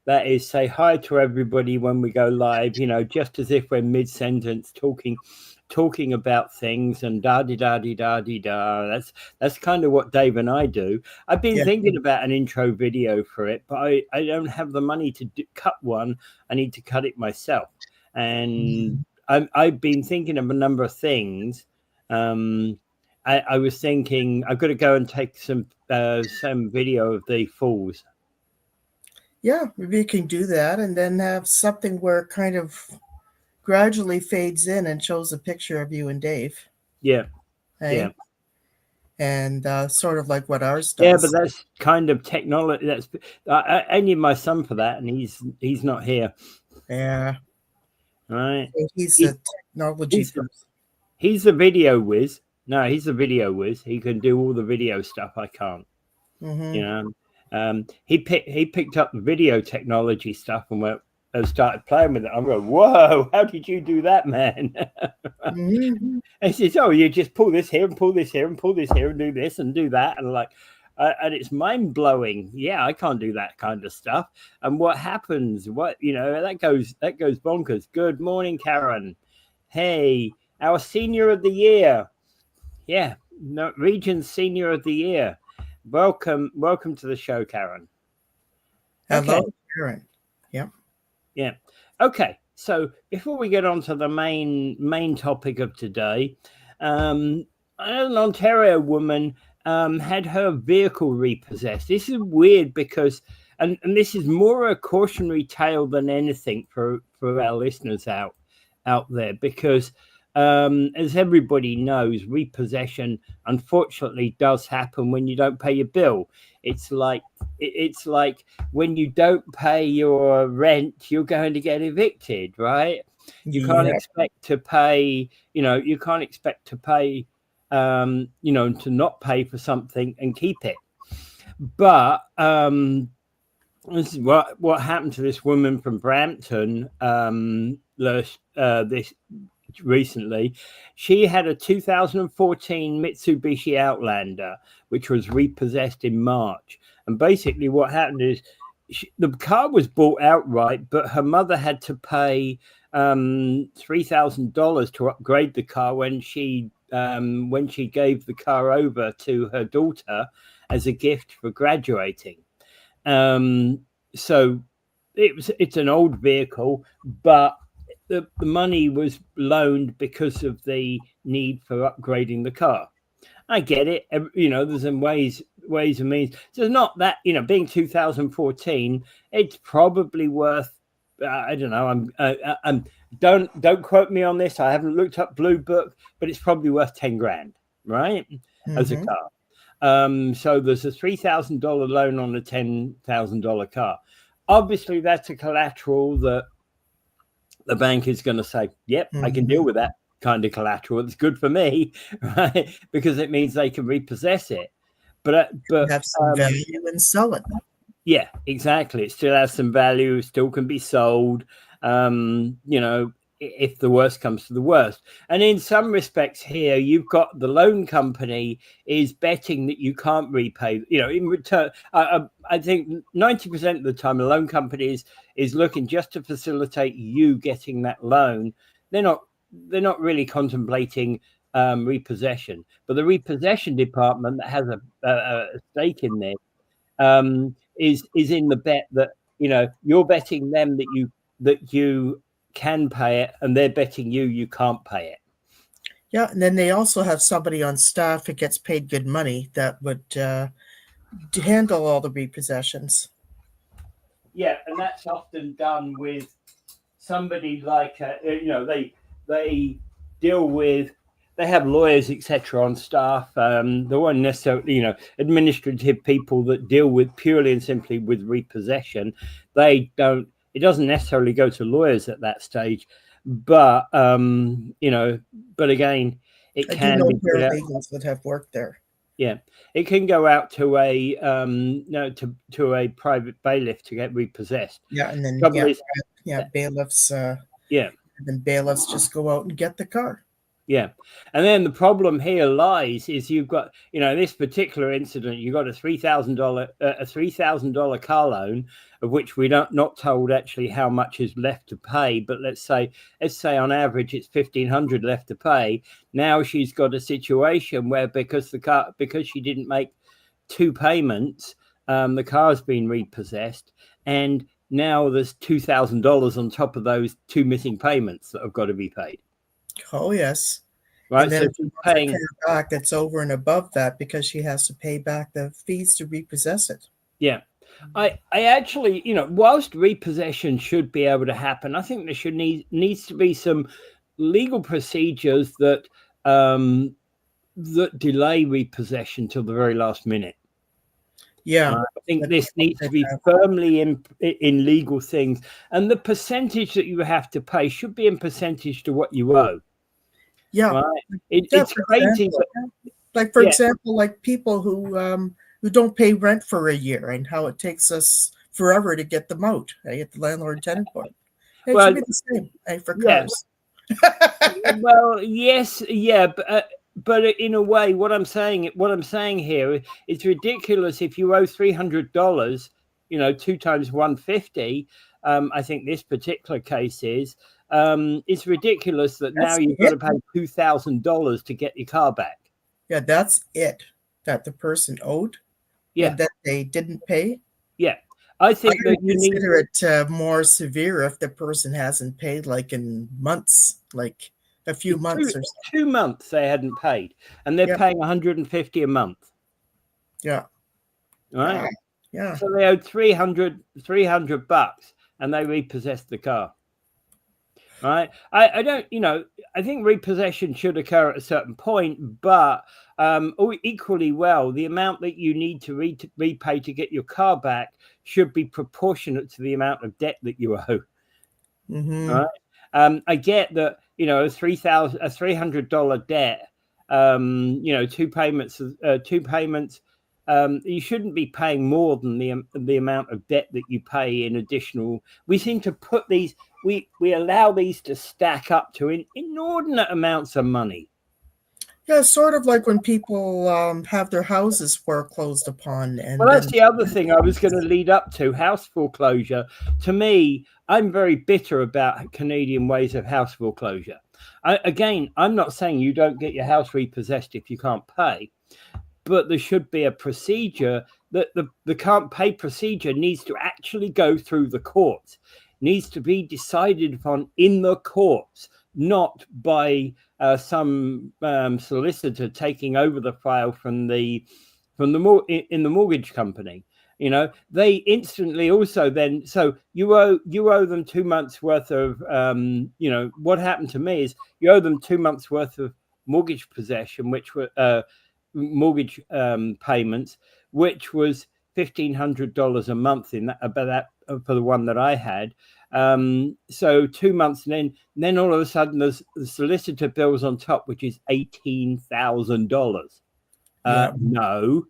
that is say hi to everybody when we go live, just as if we're mid-sentence talking about things and da-di-da-di-da-di-da. That's kind of what Dave and I do. I've been thinking about an intro video for it, but I don't have the money to cut one. I need to cut it myself. And I've been thinking of a number of things. I was thinking I've got to go and take some video of the falls. Yeah, maybe you can do that and then have something where it kind of gradually fades in and shows a picture of you and Dave. Yeah. Hey? Yeah. And sort of like what ours does. Yeah, but that's kind of technology. That's I need my son for that, and he's not here. Yeah. Right. He's a technology person. He's the video whiz. No, he's the video whiz. He can do all the video stuff. I can't. He picked up the video technology stuff and started playing with it. I'm going, whoa! How did you do that, man? And he says, "Oh, you just pull this here and pull this here and pull this here and do this and do that," and and it's mind blowing. Yeah, I can't do that kind of stuff. And what happens? That goes bonkers. Good morning, Karen. Hey, our senior of the year. Yeah, Region's senior of the year. Welcome to the show, Karen. Hello, Karen. Yeah. Yeah. Okay. So before we get on to the main topic of today, an Ontario woman had her vehicle repossessed. This is weird because, and this is more a cautionary tale than anything for our listeners out there, because as everybody knows, repossession unfortunately does happen when you don't pay your bill. It's like when you don't pay your rent, you're going to get evicted, right? You can't expect to pay, you can't expect to pay, to not pay for something and keep it. But this is what happened to this woman from Brampton this recently. She had a 2014 Mitsubishi Outlander, which was repossessed in March. And basically what happened is the car was bought outright, but her mother had to pay $3,000 to upgrade the car when she gave the car over to her daughter as a gift for graduating. So it's an old vehicle, but the money was loaned because of the need for upgrading the car. I get it. There's some ways and means. So it's not that, being 2014, it's probably worth, I don't know. Don't quote me on this. I haven't looked up Blue Book, but it's probably worth 10 grand, right? As a car. So there's a $3,000 loan on a $10,000 car. Obviously that's a collateral that the bank is going to say, yep, I can deal with that kind of collateral. It's good for me, right? Because it means they can repossess it. But have some value and sell it. Yeah, exactly. It still has some value, still can be sold, if the worst comes to the worst. And in some respects here, you've got the loan company is betting that you can't repay, in return. I think 90% of the time, a loan company is looking just to facilitate you getting that loan. They're not really contemplating repossession, but the repossession department that has a stake in this is in the bet that, you're betting them that you can pay it, and they're betting you can't pay it. Yeah, and then they also have somebody on staff that gets paid good money that would handle all the repossessions. Yeah, and that's often done with somebody like they deal with. They have lawyers, etc., on staff. They weren't necessarily, administrative people that deal with purely and simply with repossession. They don't. It doesn't necessarily go to lawyers at that stage, but but again, it can. I do know paralegals that have worked there. Yeah, it can go out to a to a private bailiff to get repossessed. Yeah, and then bailiffs. And then bailiffs just go out and get the car. Yeah. And then the problem here lies is you've got, this particular incident, you've got a $3,000 car loan, of which we're not told actually how much is left to pay. But let's say on average it's $1,500 left to pay. Now she's got a situation where because she didn't make 2 payments, the car's been repossessed, and now there's $2,000 on top of those 2 missing payments that have got to be paid. Oh, yes. Right. And then So if she's she wants to paying pay it back, that's over and above that because she has to pay back the fees to repossess it. Yeah. I actually, whilst repossession should be able to happen, I think there needs to be some legal procedures that delay repossession till the very last minute. Yeah. I think this needs to be firmly in legal things, and the percentage that you have to pay should be in percentage to what you owe. Yeah. Right? It's crazy. For example, like people who don't pay rent for a year and how it takes us forever to get them out. Get the landlord-tenant board. It should be the same for cars. Well, yes, yeah, but in a way, what I'm saying here, it's ridiculous if you owe $300, 2 times 150. I think this particular case is. It's ridiculous that now you've got to pay $2,000 to get your car back. Yeah, that's it that the person owed. Yeah, and that they didn't pay. Yeah, I think that you consider it more severe if the person hasn't paid like in months, like a few months or so. 2 months they hadn't paid, and they're paying $150 a month. Yeah. Right. Yeah. So they owed $300, and they repossessed the car. Right. I don't, I think repossession should occur at a certain point, but equally well, the amount that you need to repay to get your car back should be proportionate to the amount of debt that you owe. Mm-hmm. Right. I get that, a $300 debt, 2 payments, you shouldn't be paying more than the amount of debt that you pay in additional. We seem to put these, we allow these to stack up to inordinate amounts of money. Yeah, sort of like when people have their houses foreclosed upon. And well, that's the other thing I was going to lead up to, house foreclosure. To me, I'm very bitter about Canadian ways of house foreclosure. I'm not saying you don't get your house repossessed if you can't pay, but there should be a procedure that the can't pay procedure needs to actually go through the courts, needs to be decided upon in the courts, not by some solicitor taking over the file from the mortgage company. They instantly also then, so you owe them 2 months worth of what happened to me is you owe them 2 months worth of mortgage possession, which were mortgage payments, which was $1,500 a month in that, about that for the one that I had. So 2 months, and then all of a sudden there's the solicitor bills on top, which is $18,000. No,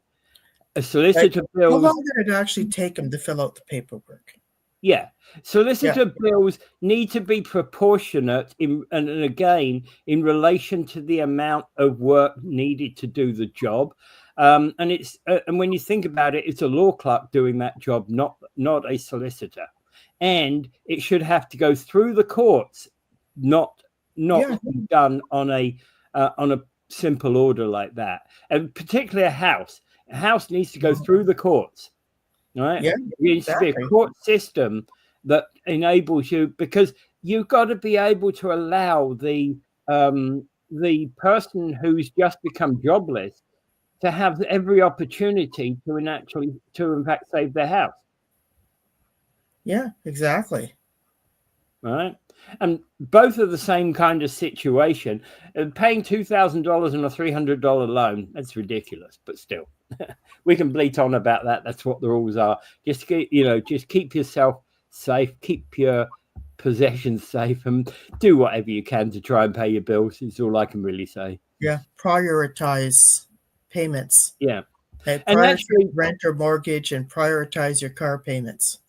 a solicitor bill. How long did it actually take them to fill out the paperwork? Yeah, solicitor bills need to be proportionate and again in relation to the amount of work needed to do the job. And it's and when you think about it, it's a law clerk doing that job, not a solicitor, and it should have to go through the courts, not be done on a simple order like that. And particularly a house needs to go through the courts. Right? Yeah, it needs to be a court system that enables you, because you've got to be able to allow the person who's just become jobless to have every opportunity to in fact save their house. Yeah, exactly. Right. And both are the same kind of situation. Paying $2,000 on a $300 loan, that's ridiculous, but still. We can bleat on about that. That's what the rules are. Just keep yourself safe, keep your possessions safe, and do whatever you can to try and pay your bills. Is all I can really say. Yeah, prioritize payments. Yeah, and actually rent or mortgage, and prioritize your car payments.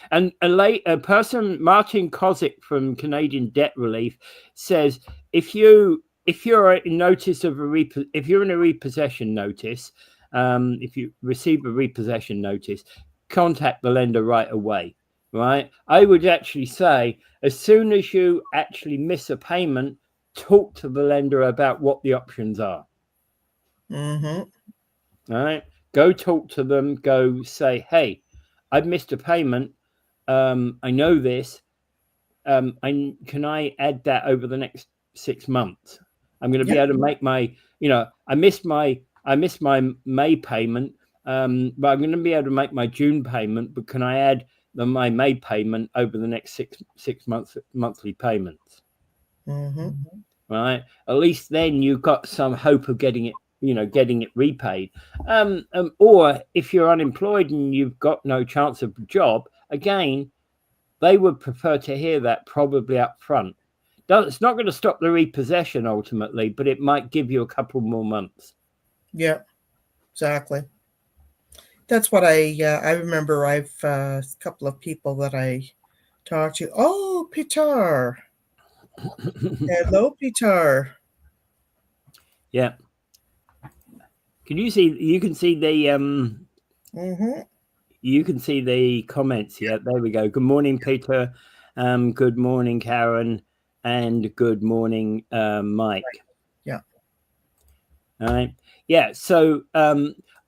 And a person, Martin Kozik from Canadian Debt Relief, says if you if you're in notice of if you're in a repossession notice, if you receive a repossession notice, contact the lender right away. Right? I would actually say, as soon as you actually miss a payment, talk to the lender about what the options are. Mm-hmm. All right, go talk to them. Go say, hey, I've missed a payment. I know this. Can I add that over the next 6 months? I'm going to be able to make my, I missed my May payment, but I'm going to be able to make my June payment. But can I add my May payment over the next six months monthly payments? Mm-hmm. Right. At least then you've got some hope of getting it repaid. Or if you're unemployed and you've got no chance of a job, again, they would prefer to hear that probably up front. It's not going to stop the repossession ultimately, but it might give you a couple more months. Yeah, exactly. That's what I remember. I've a couple of people that I talked to. Oh, Peter. Hello, Peter. Yeah. You can see the Mm-hmm. You can see the comments. Yeah, there we go. Good morning, Peter. Good morning, Karen, and good morning, Mike. Yeah. All right. Yeah. So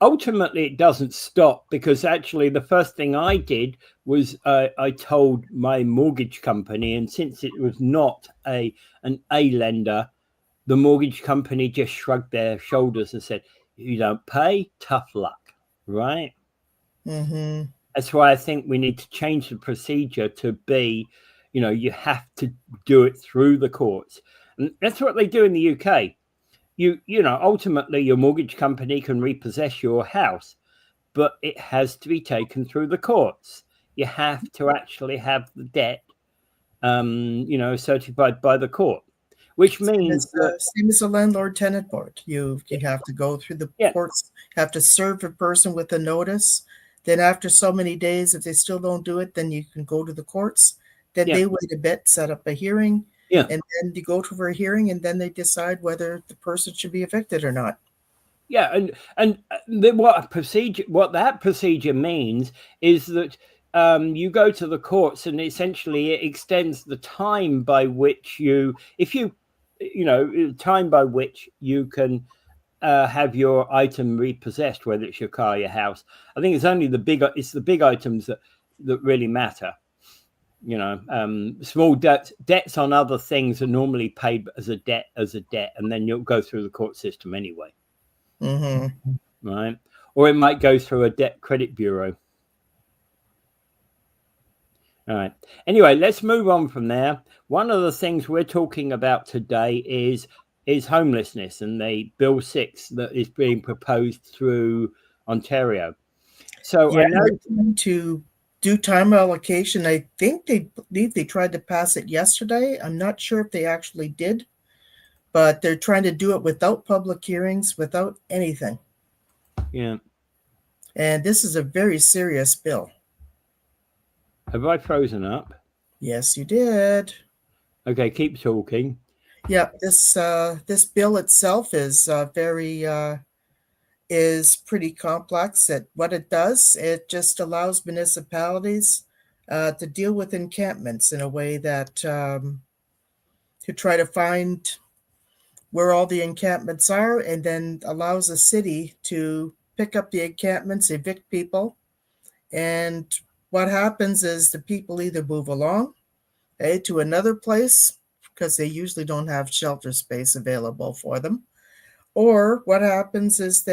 ultimately, it doesn't stop, because actually the first thing I did was I told my mortgage company, and since it was not an A lender, the mortgage company just shrugged their shoulders and said, "You don't pay, tough luck." Right. Mm-hmm. That's why I think we need to change the procedure to be, you have to do it through the courts. And that's what they do in the UK. Ultimately your mortgage company can repossess your house, but it has to be taken through the courts. You have to actually have the debt, certified by the court, which means same as a landlord-tenant board. You have to go through the courts, have to serve a person with a notice. Then after so many days, if they still don't do it, then you can go to the courts. Then they wait a bit, set up a hearing, and then you go to a hearing, and then they decide whether the person should be evicted or not. Yeah, and what that procedure means is that you go to the courts, and essentially it extends the time by which time by which you can have your item repossessed, whether it's your car, your house. I think it's only the big items that really matter. Small debts on other things are normally paid as a debt, and then you'll go through the court system anyway. Mm-hmm. Right, or it might go through a debt credit bureau. All right. Anyway, let's move on from there. One of the things we're talking about today is homelessness, and the Bill 6 that is being proposed through Ontario. So I know to do time allocation. I think they tried to pass it yesterday. I'm not sure if they actually did, but they're trying to do it without public hearings, without anything. Yeah. And this is a very serious bill. Have I frozen up? Yes, you did. Okay, keep talking. Yeah, this bill itself is is pretty complex. What it does, it just allows municipalities to deal with encampments in a way that to try to find where all the encampments are, and then allows a city to pick up the encampments, evict people. And what happens is the people either move along to another place, because they usually don't have shelter space available for them. Or what happens is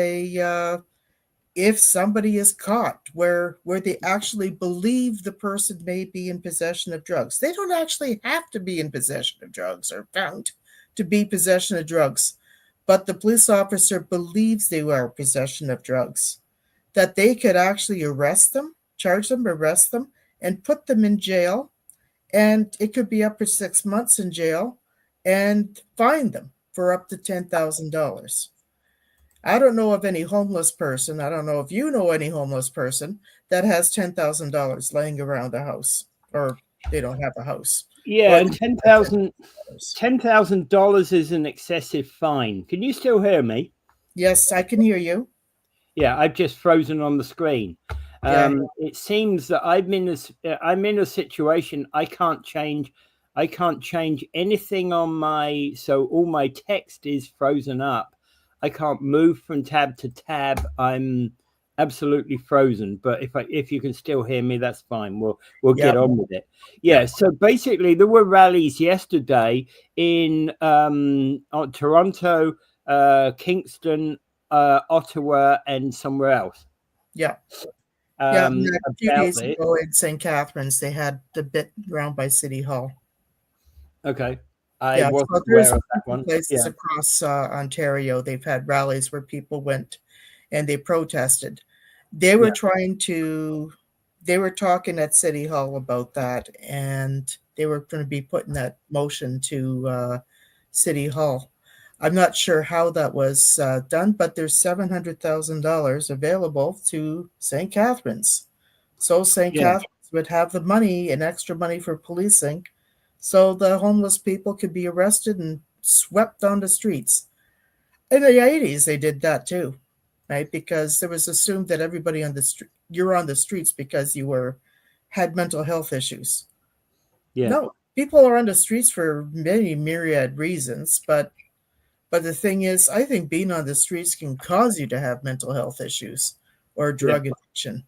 if somebody is caught where they actually believe the person may be in possession of drugs, they don't actually have to be in possession of drugs or found to be possession of drugs, but the police officer believes they are in possession of drugs, that they could actually arrest them, charge them, arrest them, and put them in jail. And it could be up to 6 months in jail, and fine them for up to $10,000. I don't know of any homeless person. I don't know if you know any homeless person that has $10,000 laying around the house or they don't have a house. Yeah, and $10,000 is an excessive fine. Can you still hear me? Yes, I can hear you. Yeah, I've just frozen on the screen. Yeah. It seems that I'm in a situation I can't change. I can't change anything on my, so all my text is frozen up. I can't move from tab to tab. I'm absolutely frozen. But if you can still hear me, that's fine. We'll get on with it. Yeah. So basically, there were rallies yesterday in Toronto, Kingston, Ottawa, and somewhere else. Yeah. A few days ago in St. Catharines, they had the bit round by City Hall. Okay. I wasn't aware of that one. Places across Ontario, they've had rallies where people went and they protested. They were they were talking at City Hall about that, and they were going to be putting that motion to City Hall. I'm not sure how that was done, but there's $700,000 available to St. Catharines. So St. Catharines would have the money and extra money for policing, so the homeless people could be arrested and swept on the streets. In the 80s, they did that too, right? Because it was assumed that everybody on the street, you're on the streets because you had mental health issues. Yeah. No, people are on the streets for many myriad reasons, but the thing is, I think being on the streets can cause you to have mental health issues or drug addiction.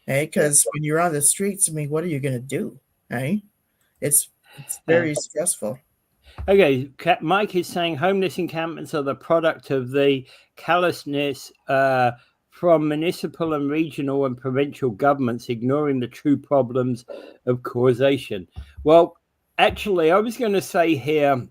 Because when you're on the streets, I mean, what are you going to do? Right? It's very stressful. Okay, Mike is saying homeless encampments are the product of the callousness from municipal and regional and provincial governments ignoring the true problems of causation. Well, actually, I was going to say here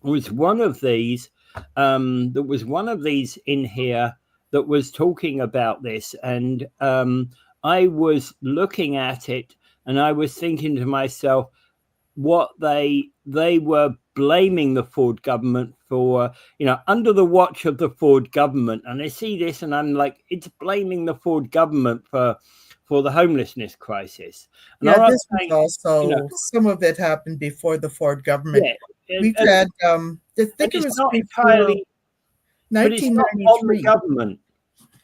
was one of these. There was one of these in here that was talking about this, and I was looking at it, and I was thinking to myself, what they were blaming the Ford government for, under the watch of the Ford government. And I see this and I'm like, it's blaming the Ford government for the homelessness crisis. And this was also, some of it happened before the Ford government. We've had, I think it was not entirely, 1993. Government.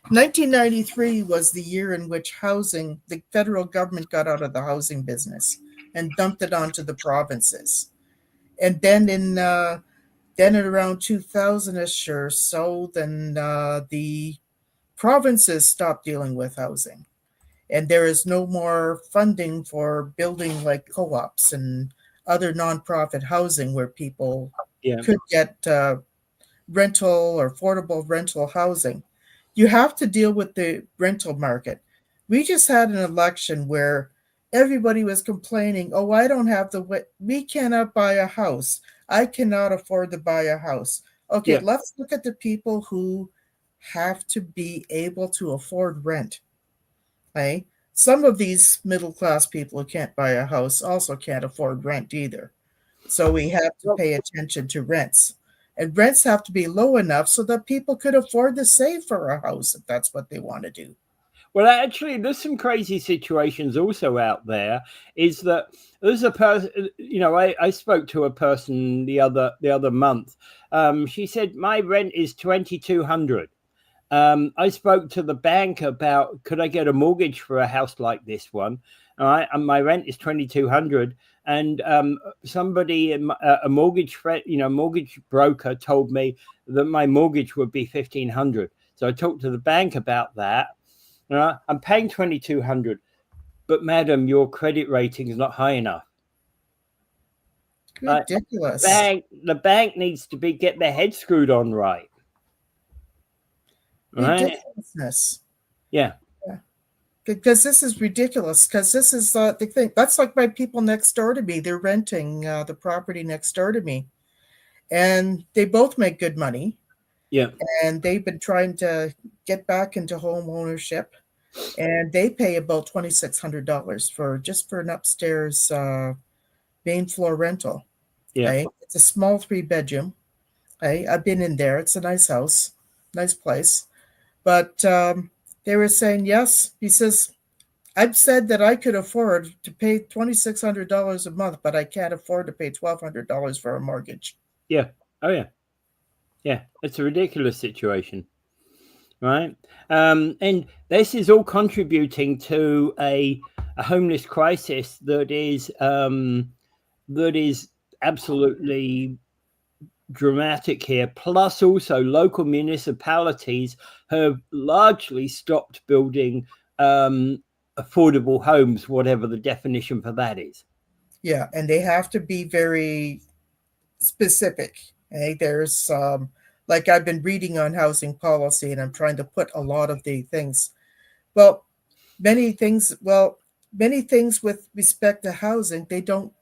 1993 was the year in which the federal government got out of the housing business and dumped it onto the provinces. And then in around 2000-ish or so, then the provinces stopped dealing with housing. And there is no more funding for building like co-ops and other nonprofit housing where people could get rental or affordable rental housing. You have to deal with the rental market. We just had an election where everybody was complaining, oh, I don't have we cannot buy a house. I cannot afford to buy a house. Okay, let's look at the people who have to be able to afford rent. Okay? Some of these middle-class people who can't buy a house also can't afford rent either. So we have to pay attention to rents. And rents have to be low enough so that people could afford to save for a house if that's what they want to do. Well, actually, there's some crazy situations also out there. Is that there's a person? I spoke to a person the other month. She said my rent is $2,200. I spoke to the bank about could I get a mortgage for a house like this one. All right, and my rent is $2,200. And somebody, a mortgage broker, told me that my mortgage would be $1,500. So I talked to the bank about that. I'm paying $2,200, but madam, your credit rating is not high enough. Ridiculous. The bank needs to get their head screwed on right. Ridiculousness. Yeah. Because this is ridiculous. Because this is the thing. That's like my people next door to me. They're renting the property next door to me, and they both make good money. Yeah. And they've been trying to get back into home ownership, and they pay about $2,600 for an upstairs main floor rental. Yeah. Right? It's a small 3-bedroom. Right? I've been in there. It's a nice house, nice place. But they were saying, yes, he says, I've said that I could afford to pay $2,600 a month, but I can't afford to pay $1,200 for a mortgage. Yeah. Oh yeah. Yeah. It's a ridiculous situation, right? And this is all contributing to a homeless crisis that is absolutely dramatic here. Plus, also local municipalities have largely stopped building affordable homes, whatever the definition for that is. Yeah, and they have to be very specific. Okay? There's like I've been reading on housing policy, and I'm trying to put a lot of the things. Well, many things. Well, many things with respect to housing, they don't.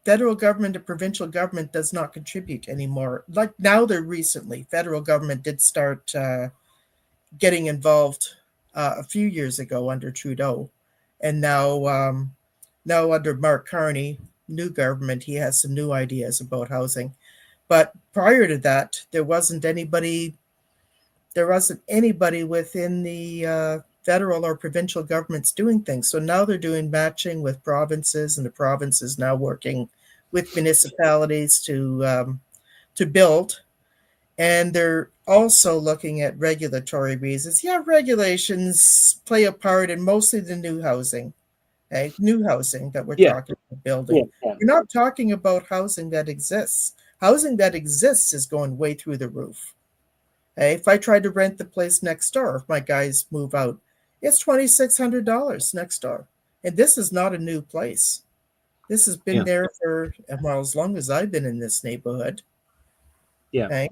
Federal government or provincial government does not contribute anymore. Like now, they're recently. Federal government did start getting involved a few years ago under Trudeau, and now under Mark Carney, new government, he has some new ideas about housing. But prior to that, there wasn't anybody. There wasn't anybody within the federal or provincial governments doing things. So now they're doing matching with provinces, and the provinces now working with municipalities to build. And they're also looking at regulatory reasons. Yeah, regulations play a part in mostly the new housing. Okay? New housing that we're talking about building. Yeah. We're not talking about housing that exists. Housing that exists is going way through the roof. Okay? If I try to rent the place next door, if my guys move out, it's $2,600 next door. And this is not a new place. This has been there for, well, as long as I've been in this neighborhood. Yeah. Okay?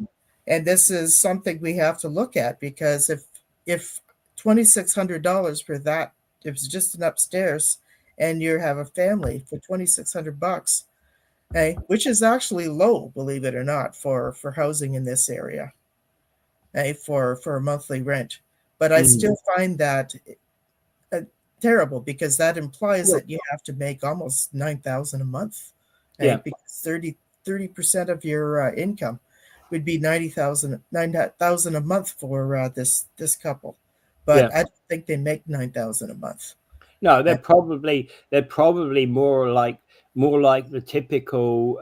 And this is something we have to look at, because if $2,600 for that, if it's just an upstairs and you have a family for $2,600, okay, which is actually low, believe it or not, for housing in this area, okay, for a monthly rent. But I still find that terrible, because that implies that you have to make almost $9,000 a month, okay, because 30% of your income would be $9,000 a month for this couple. But I don't think they make $9,000 a month. No, they're probably more like the typical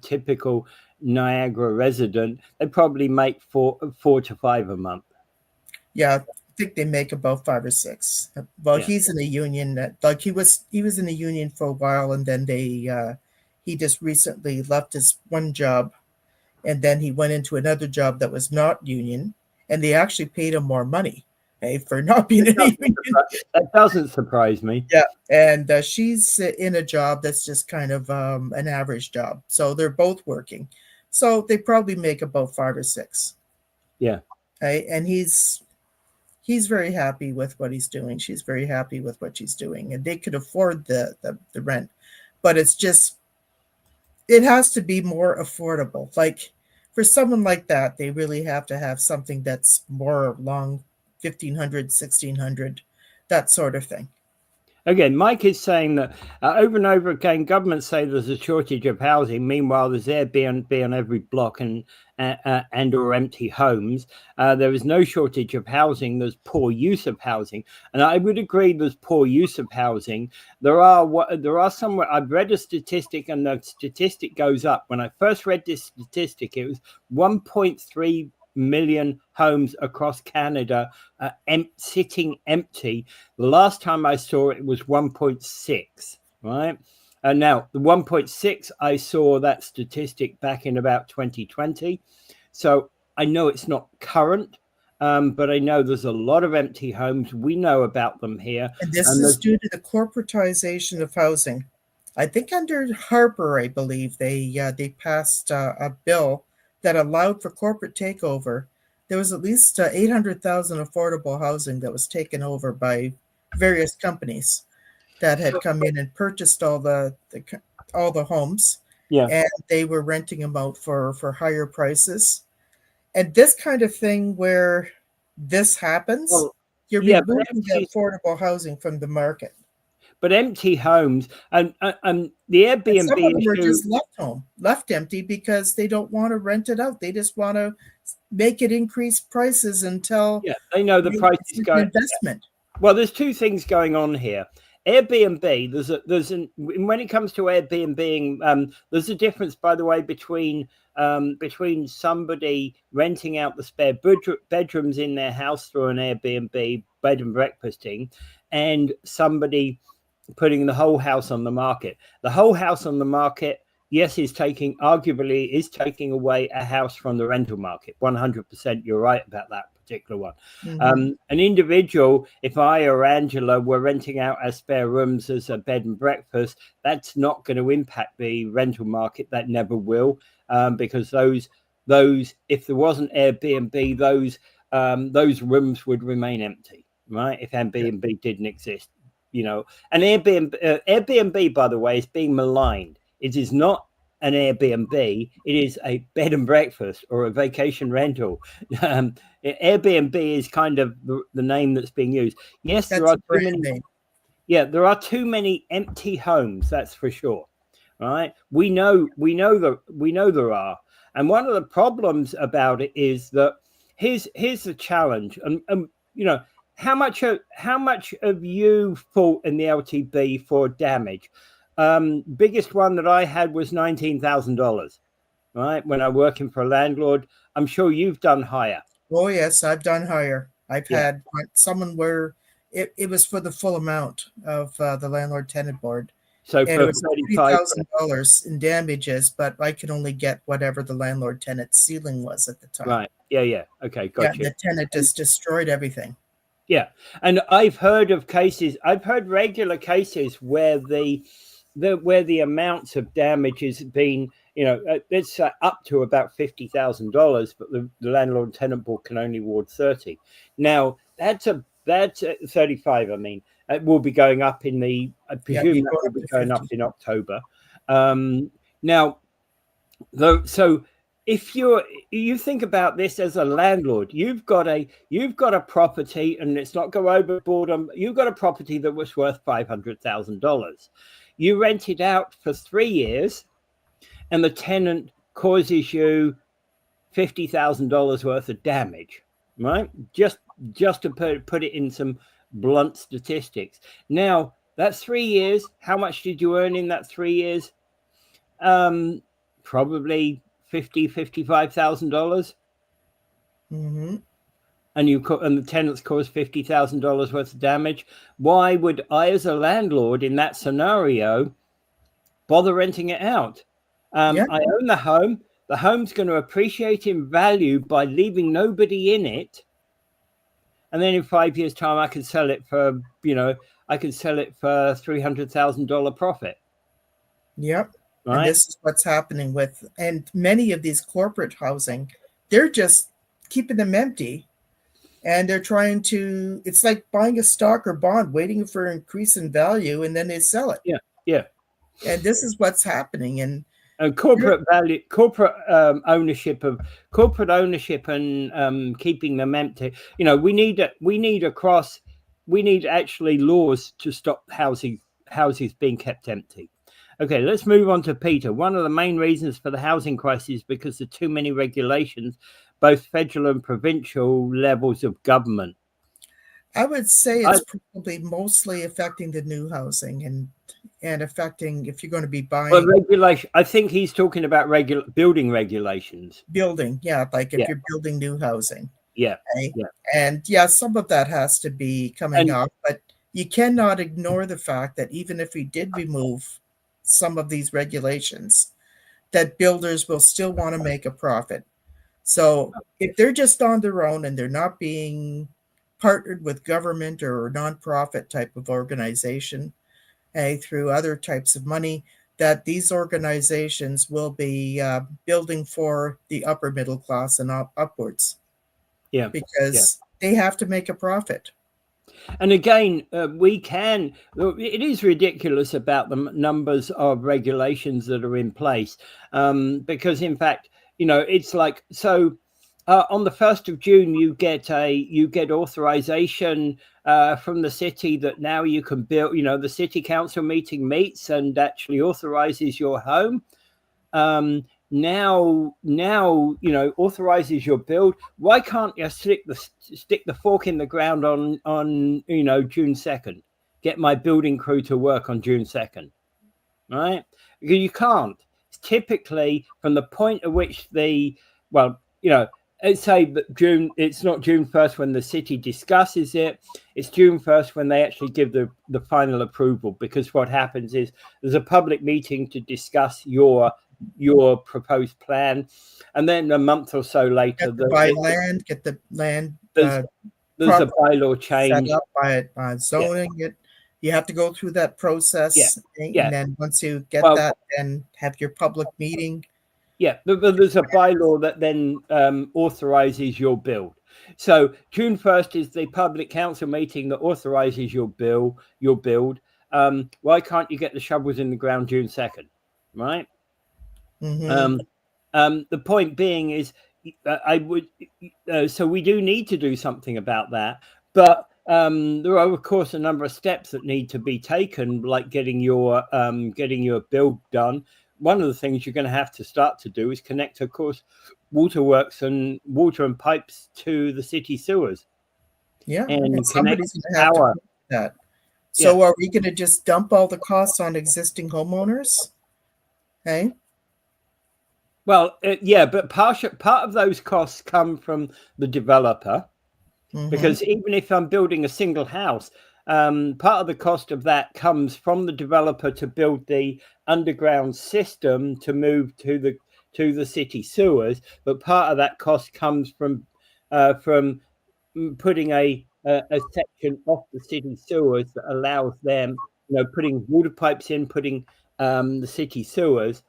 typical Niagara resident. They probably make four to five a month. Yeah, I think they make about 5 or 6. Well, he's in a union. Like he was in a union for a while, and then he just recently left his one job, and then he went into another job that was not union, and they actually paid him more money, for not being in a union. That doesn't surprise me. Yeah, and she's in a job that's just kind of an average job. So they're both working. So they probably make about 5 or 6. Yeah. Okay, and he's very happy with what he's doing. She's very happy with what she's doing, and they could afford the rent. But it's just, it has to be more affordable. Like for someone like that, they really have to have something that's more along 1,500, 1,600, that sort of thing. Again, Mike is saying that over and over again, governments say there's a shortage of housing. Meanwhile, there's Airbnb on every block and or empty homes. There is no shortage of housing. There's poor use of housing, and I would agree there's poor use of housing. There are somewhere, I've read a statistic, and the statistic goes up. When I first read this statistic, it was 1.3 million homes across Canada sitting empty. The last time I saw it was 1.6, right? And now the 1.6, I saw that statistic back in about 2020. So I know it's not current, but I know there's a lot of empty homes. We know about them here. And this is due to the corporatization of housing. I think under Harper, I believe, they passed a bill that allowed for corporate takeover. There was at least 800,000 affordable housing that was taken over by various companies that had come in and purchased all the homes, and they were renting them out for higher prices. And this kind of thing, where this happens, you're removing the affordable housing from the market. But empty homes and the Airbnb, and some of them are just left empty because they don't want to rent it out. They just want to make it increase prices until they know the price is going. Investment. Well, there's two things going on here. Airbnb, when it comes to Airbnb, there's a difference, by the way, between somebody renting out the spare bedrooms in their house through an Airbnb bed and breakfasting, and somebody putting the whole house on the market. The whole house on the market, yes, arguably is taking away a house from the rental market. 100%, you're right about that particular one. An individual, if I or Angela were renting out our spare rooms as a bed and breakfast, that's not going to impact the rental market. That never will, because those if there wasn't Airbnb, those rooms would remain empty, right? If Airbnb didn't exist, and Airbnb, by the way, is being maligned. It is not an Airbnb. It is a bed and breakfast or a vacation rental. Airbnb is kind of the name that's being used. Yes, there are too many. Name. Yeah, there are too many empty homes. That's for sure. Right? We know there are. And one of the problems about it is that here's the challenge. And how much have you fought in the LTB for damage? Biggest one that I had was $19,000, right? When I'm working for a landlord. I'm sure you've done higher. Oh yes, I've done higher. I've had someone where it was for the full amount of the landlord tenant board. So and it was $30,000 in damages, but I could only get whatever the landlord tenant ceiling was at the time. Right. Yeah. Okay. Gotcha. The tenant just destroyed everything. Yeah. And I've heard regular cases where the amounts of damage has been, it's up to about $50,000, but the landlord tenant board can only award 30. Now that's 35. I mean, it will be going up I presume that will be going up in October. Now, so if you think about this as a landlord, you've got a property, and let's not go overboard. You've got a property that was worth $500,000. You rent it out for 3 years, and the tenant causes you $50,000 worth of damage, right? Just to put it in some blunt statistics. Now, that's 3 years. How much did you earn in that 3 years? Probably $55,000. Mm-hmm. And the tenants caused $50,000 worth of damage. Why would I, as a landlord in that scenario, bother renting it out? I own the home. The home's going to appreciate in value by leaving nobody in it. And then in 5 years' time, I could sell it for, $300,000 profit. Yep. Right? And this is what's happening and many of these corporate housing, they're just keeping them empty. And they're it's like buying a stock or bond, waiting for an increase in value, and then they sell it. Yeah. And this is what's happening. And corporate ownership and keeping them empty. We need actually laws to stop houses being kept empty. Okay, let's move on to Peter. One of the main reasons for the housing crisis is because of too many regulations, both federal and provincial levels of government. I would say it's probably mostly affecting the new housing and affecting if you're going to be buying. Well, regulation. I think he's talking about building regulations. Building, like if you're building new housing. Yeah. Okay? Yeah. And some of that has to be coming up, but you cannot ignore the fact that even if we did remove some of these regulations, that builders will still want to make a profit. So if they're just on their own and they're not being partnered with government or nonprofit type of organization through other types of money, that these organizations will be building for the upper middle class and upwards. Yeah. Because they have to make a profit. And again, it is ridiculous about the numbers of regulations that are in place, because in fact, it's like, so on the 1st of June, you get authorization from the city that now you can build, the city council meeting meets and actually authorizes your home. now authorizes your build. Why can't you stick the fork in the ground on June 2nd? Get my building crew to work on June 2nd, right? You can't. It's typically from the point at which let's say that it's not June 1st when the city discusses it. It's June 1st when they actually give the final approval, because what happens is there's a public meeting to discuss your proposed plan, and then a month or so later get the land there's a bylaw change set up by zoning. You have to go through that process, and then once you get that, then have your public meeting. Yeah, but there's a bylaw that then authorizes your build. So June 1st is the public council meeting that authorizes your build. Why can't you get the shovels in the ground June 2nd, right? The point being is, so we do need to do something about that, but there are, of course, a number of steps that need to be taken, like getting your build done. One of the things you're going to have to start to do is connect, of course, waterworks and water and pipes to the city sewers. Yeah, and somebody's going to have to do that. So are we going to just dump all the costs on existing homeowners? Hey? Well, but part of those costs come from the developer, because even if I'm building a single house, part of the cost of that comes from the developer to build the underground system to move to the city sewers. But part of that cost comes from putting a section off the city sewers that allows them, putting water pipes in, putting the city sewers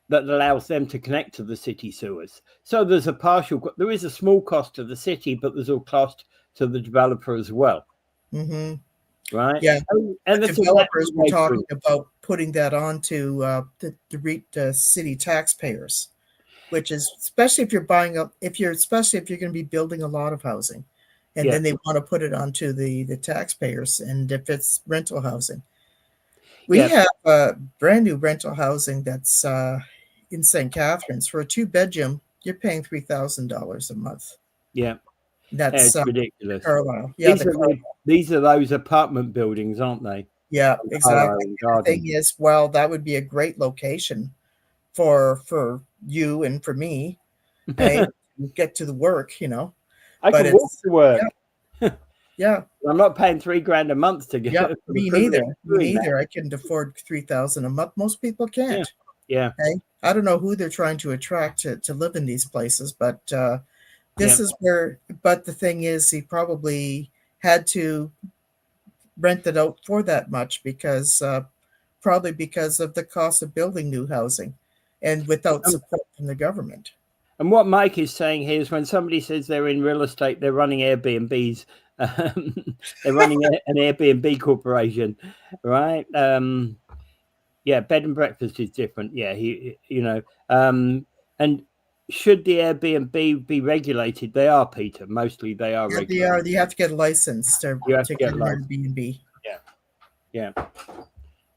that allows them to connect to the city sewers. So there is a small cost to the city, but there's a cost to the developer as well. Right? Yeah, and the developers were talking about putting that onto the city taxpayers, which is especially if you're going to be building a lot of housing, and then they want to put it onto the taxpayers, and if it's rental housing. We have brand new rental housing that's in St. Catharines. For a 2-bedroom, you're paying $3,000 a month. Yeah. That's ridiculous. Carlisle. Yeah, these are those apartment buildings, aren't they? Yeah, exactly. The thing is, well, that would be a great location for you and for me. Hey, get to the work, I can walk to work. Yeah. I'm not paying $3,000 a month to get. Yeah, me neither. I couldn't afford $3,000 a month. Most people can't. Yeah. Hey, I don't know who they're trying to attract to live in these places, but this is where. But the thing is, he probably had to rent it out for that much probably because of the cost of building new housing, and without support from the government. And what Mike is saying here is, when somebody says they're in real estate, they're running Airbnbs. They're running an Airbnb corporation, right? Bed and breakfast is different. Yeah, and should the Airbnb be regulated? They are, Peter. Mostly they are regulated. They are. You have to get licensed to get an Airbnb. Yeah.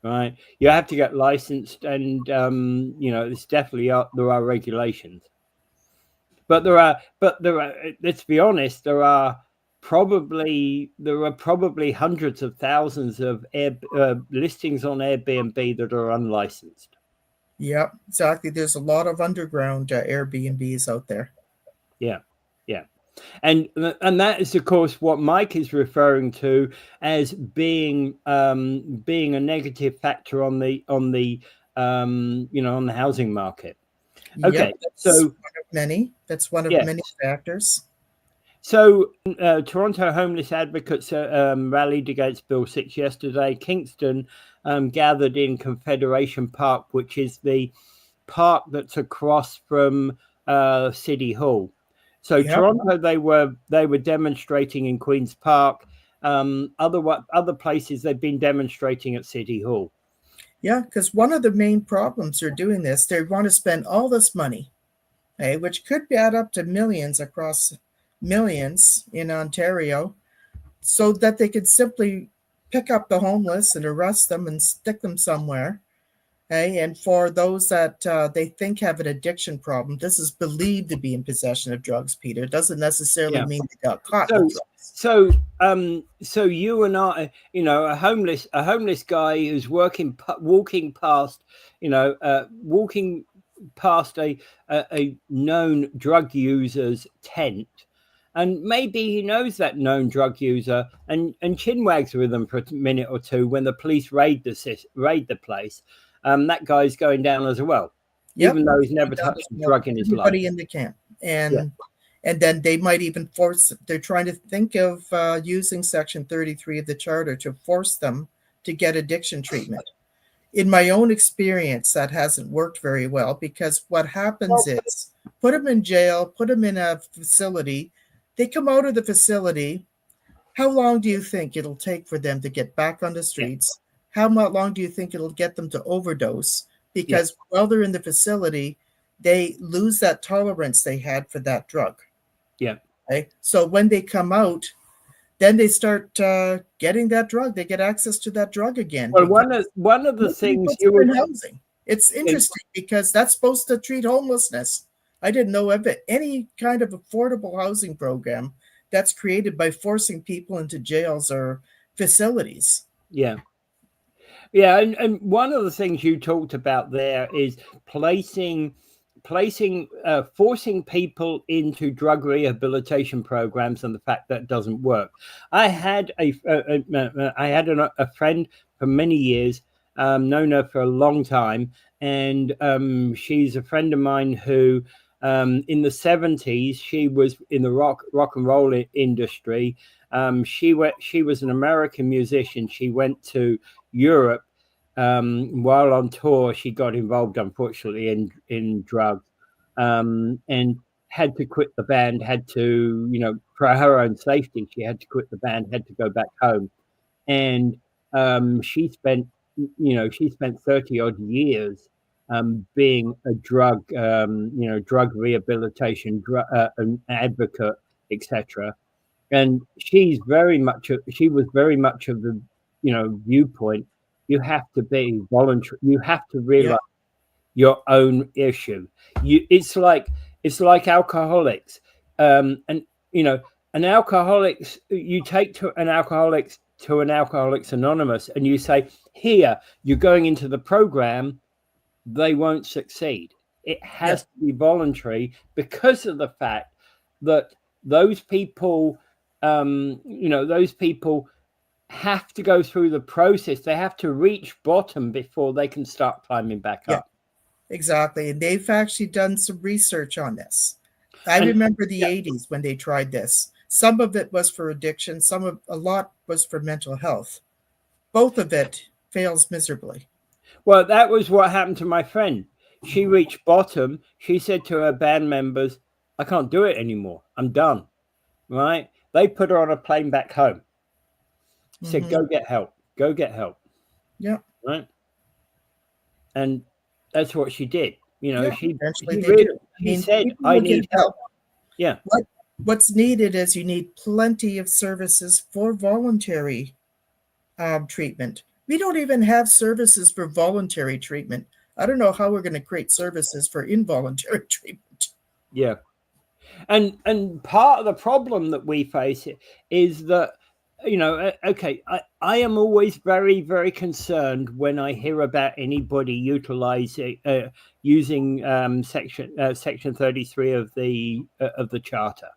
Right. You have to get licensed, and it's definitely there are regulations. But there are. Let's be honest. There are probably hundreds of thousands of listings on Airbnb that are unlicensed. Yeah, exactly. There's a lot of underground Airbnbs out there. Yeah. And that is, of course, what Mike is referring to as being a negative factor on the housing market. Okay, that's one of many factors. So Toronto homeless advocates rallied against Bill 6 yesterday. Kingston gathered in Confederation Park, which is the park that's across from City Hall. So Toronto, they were demonstrating in Queen's Park. Other places they've been demonstrating at City Hall. Yeah, because one of the main problems they're doing this, they want to spend all this money, which could add up to millions in Ontario, so that they could simply pick up the homeless and arrest them and stick them somewhere, Okay? And for those that they think have an addiction problem, this is believed to be in possession of drugs, Peter. It doesn't necessarily mean they got caught with drugs. So you and I, a homeless guy who's walking past, walking past a known drug user's tent, and maybe he knows that known drug user and chinwags with them for a minute or two when the police raid the place. That guy's going down as well, even though he's never touched a drug in his life. Everybody in the camp, and then they might even force. They're trying to think of using Section 33 of the Charter to force them to get addiction treatment. In my own experience, that hasn't worked very well, because what happens is put them in jail, put them in a facility. They come out of the facility. How long do you think it'll take for them to get back on the streets? How long do you think it'll get them to overdose? Because while they're in the facility, they lose that tolerance they had for that drug. Yeah. Okay? So when they come out, then they start getting that drug. They get access to that drug again. Well, one of the things you were housing. It's interesting because that's supposed to treat homelessness. I didn't know of any kind of affordable housing program that's created by forcing people into jails or facilities. Yeah. Yeah, and one of the things you talked about there is forcing people into drug rehabilitation programs, and the fact that doesn't work. I had a friend for many years, known her for a long time, and she's a friend of mine who, in the 70s, she was in the rock and roll industry. She was an American musician. She went to Europe. While on tour, she got involved, unfortunately, in drugs, and had to quit the band. Had to, for her own safety, she had to quit the band. Had to go back home, and she spent 30 odd years being a drug rehabilitation an advocate, etc. And she was very much of the viewpoint. You have to be voluntary. You have to realize your own issue. It's like alcoholics, and an alcoholics. You take to an Alcoholics Anonymous, and you say, "Here, you're going into the program." They won't succeed. It has to be voluntary, because of the fact that those people, have to go through the process. They have to reach bottom before they can start climbing back up. Exactly. And they've actually done some research on this. I remember the 80s when they tried this. Some of it was for addiction. A lot was for mental health. Both of it fails miserably. Well, that was what happened to my friend. She reached bottom. She said to her band members, "I can't do it anymore. I'm done." Right? They put her on a plane back home. Said, "Go get help. Go get help." Yeah. Right. And that's what she did. She said, "I need help." Yeah. What's needed is you need plenty of services for voluntary treatment. We don't even have services for voluntary treatment. I don't know how we're going to create services for involuntary treatment. Yeah. And part of the problem that we face is that, I am always very, very concerned when I hear about anybody using Section 33 of the Charter,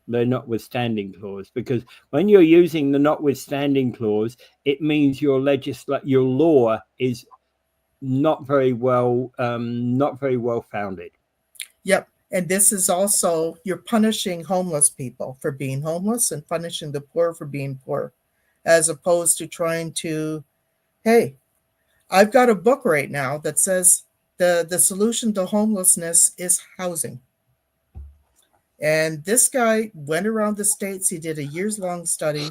the notwithstanding clause, because when you're using the notwithstanding clause, it means your law is not very well founded. Yep. And this is also, you're punishing homeless people for being homeless and punishing the poor for being poor, as opposed to trying to, hey, I've got a book right now that says the solution to homelessness is housing. And this guy went around the states. He did a years-long study,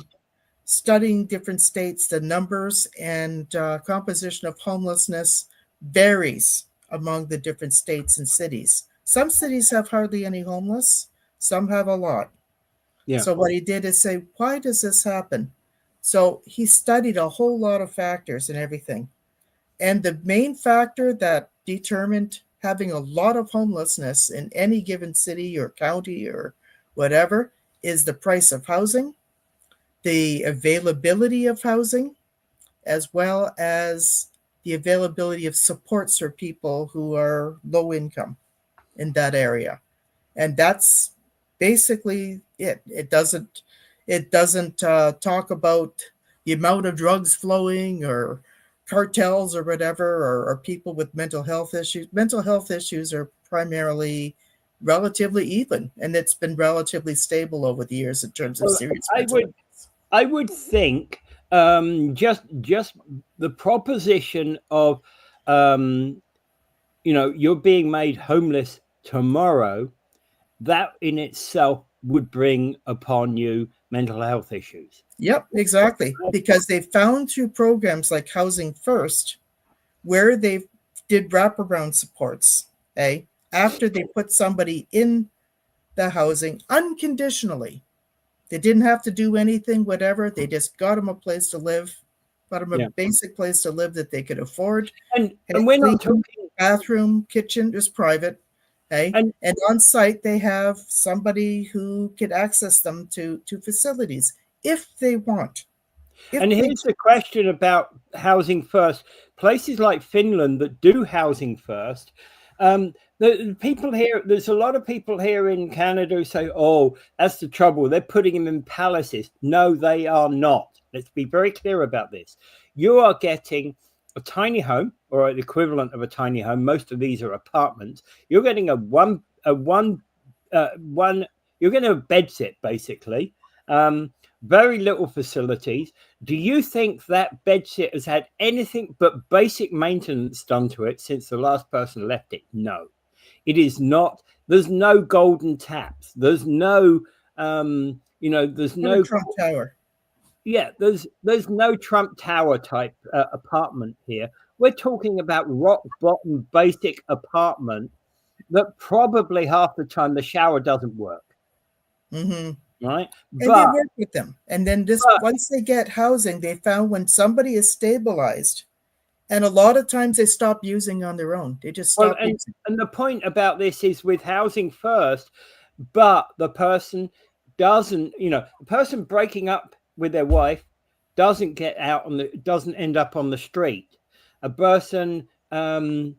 studying different states. The numbers and composition of homelessness varies among the different states and cities. Some cities have hardly any homeless. Some have a lot. Yeah. So what he did is say, why does this happen? So he studied a whole lot of factors and everything. And the main factor that determined having a lot of homelessness in any given city or county or whatever is the price of housing, the availability of housing, as well as the availability of supports for people who are low income in that area. And that's basically it. It doesn't talk about the amount of drugs flowing or cartels or whatever, or people with mental health issues. Mental health issues are primarily relatively even, and it's been relatively stable over the years in terms of serious mental illness. I would think just the proposition of you're being made homeless tomorrow, that in itself would bring upon you mental health issues. Yep, exactly. Because they found through programs like Housing First, where they did wraparound supports, after they put somebody in the housing unconditionally. They didn't have to do anything, whatever. They just got them a place to live, got them a basic place to live that they could afford. And we're not talking bathroom, kitchen, just private. And on site, they have somebody who can access them to facilities if they want. And here's the question about Housing First. Places like Finland that do Housing First, the people here, there's a lot of people here in Canada who say, oh, that's the trouble. They're putting them in palaces. No, they are not. Let's be very clear about this. You are getting a tiny home or the equivalent of a tiny home. Most of these are apartments. You're getting you're getting a bed sit basically. Very little facilities. Do you think that bedsit has had anything but basic maintenance done to it since the last person left it? No, it is not. There's no golden taps. There's no, there's no Trump Tower. Yeah, there's no Trump Tower type apartment here. We're talking about rock bottom basic apartment that probably half the time the shower doesn't work. Mm-hmm. Right, and they work with them, and then once they get housing, they found when somebody is stabilized, and a lot of times they stop using on their own. They just stop using. And the point about this is with Housing First, but the person doesn't, the person breaking up with their wife doesn't doesn't end up on the street. A person losing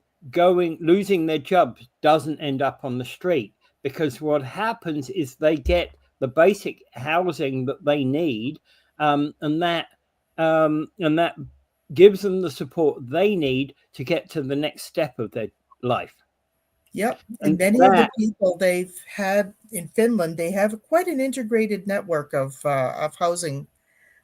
their job doesn't end up on the street, because what happens is they get the basic housing that they need, and that gives them the support they need to get to the next step of their life. Yep, and many of the people they've had in Finland, they have quite an integrated network of housing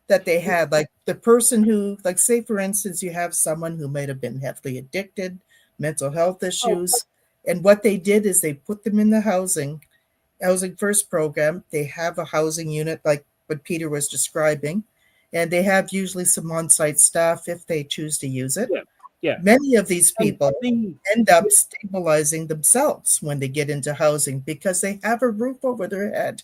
that they had. Like the person who, like, say for instance, you have someone who might have been heavily addicted, mental health issues, and what they did is they put them in the Housing First program. They have a housing unit like what Peter was describing, and they have usually some on-site staff if they choose to use it. Yeah. Many of these people end up stabilizing themselves when they get into housing because they have a roof over their head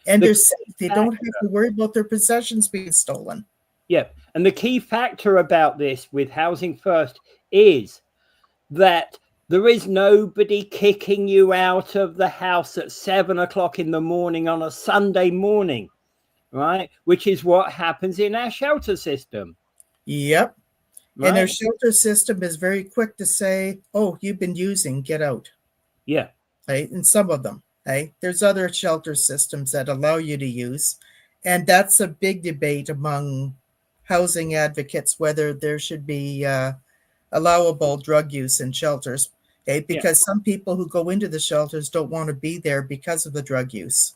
and they're safe. They don't have to worry about their possessions being stolen. Yeah, and the key factor about this with Housing First is that there is nobody kicking you out of the house at 7 o'clock in the morning on a Sunday morning, right? Which is what happens in our shelter system. Yep. Right? And their shelter system is very quick to say, oh, you've been using, get out. Yeah. Right? And some of them, right? There's other shelter systems that allow you to use. And that's a big debate among housing advocates, whether there should be allowable drug use in shelters. Okay, because some people who go into the shelters don't want to be there because of the drug use.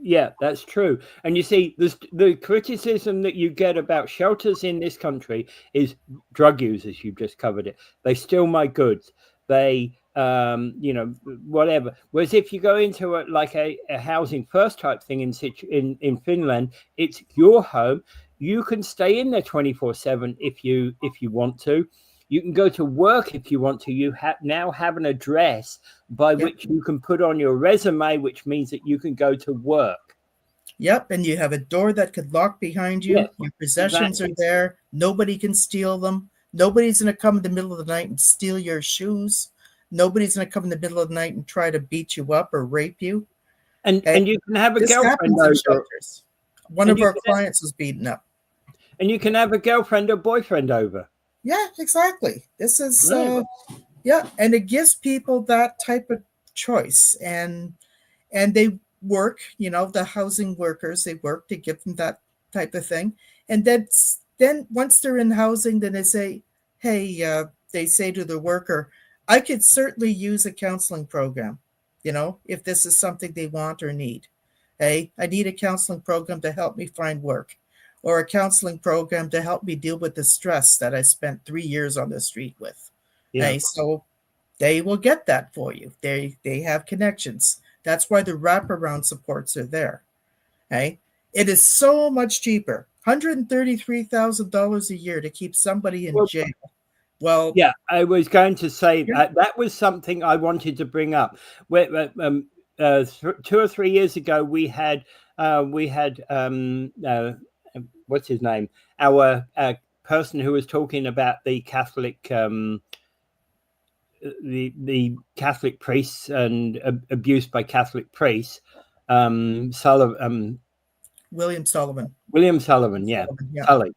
Yeah, that's true. And you see, the criticism that you get about shelters in this country is drug users. You've just covered it. They steal my goods. They, whatever. Whereas if you go into a Housing First type thing in Finland, it's your home. You can stay in there 24/7 if you want to. You can go to work if you want to. You now have an address by which you can put on your resume, which means that you can go to work. Yep, and you have a door that could lock behind you. Your possessions are there. Nobody can steal them. Nobody's going to come in the middle of the night and steal your shoes. Nobody's going to come in the middle of the night and try to beat you up or rape you. And you can have a this girlfriend happens over. in shelters. One of our clients was beaten up. And you can have a girlfriend or boyfriend over. Yeah, exactly. This is yeah, and it gives people that type of choice, and they work. You know, the housing workers, they work to give them that type of thing, and then once they're in housing, then they say, hey, they say to the worker, I could certainly use a counseling program, you know, if this is something they want or need. Hey, I need a counseling program to help me find work, or a counseling program to help me deal with the stress that I spent 3 years on the street with. Yeah. Hey, so they will get that for you. They have connections. That's why the wraparound supports are there. Hey, it is so much cheaper, $133,000 a year to keep somebody in jail. Well, yeah, I was going to say that was something I wanted to bring up. 2 or 3 years ago, we had what's his name? Our person who was talking about the Catholic the Catholic priests and abuse by Catholic priests. William Sullivan. William Sullivan, yeah. Sully.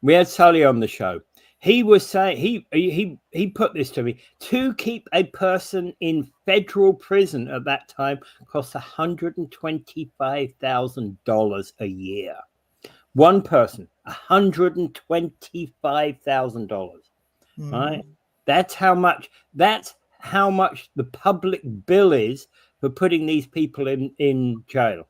We had Sully on the show. He was saying he put this to me: to keep a person in federal prison at that time costs $125,000 a year. One person, $125,000. Right? That's how much the public bill is for putting these people in jail.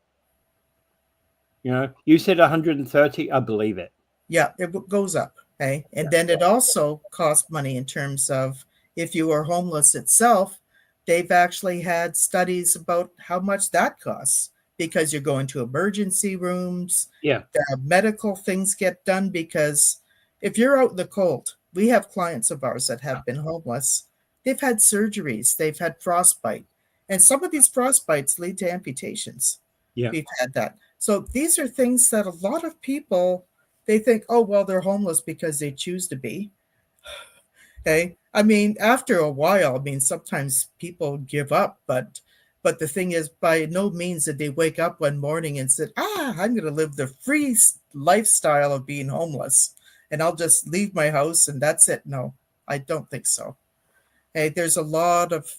You know, you said 130, I believe it. Yeah, it goes up. Okay. And then it also costs money in terms of if you are homeless itself. They've actually had studies about how much that costs, because you're going to emergency rooms. Yeah. The medical things get done, because if you're out in the cold, we have clients of ours that have been homeless. They've had surgeries. They've had frostbite. And some of these frostbites lead to amputations. Yeah. We've had that. So these are things that a lot of people, they think, oh, well, they're homeless because they choose to be. Okay. I mean, after a while, I mean, sometimes people give up, but the thing is, by no means did they wake up one morning and said, I'm going to live the free lifestyle of being homeless, and I'll just leave my house and that's it. No, I don't think so. Hey, there's a lot of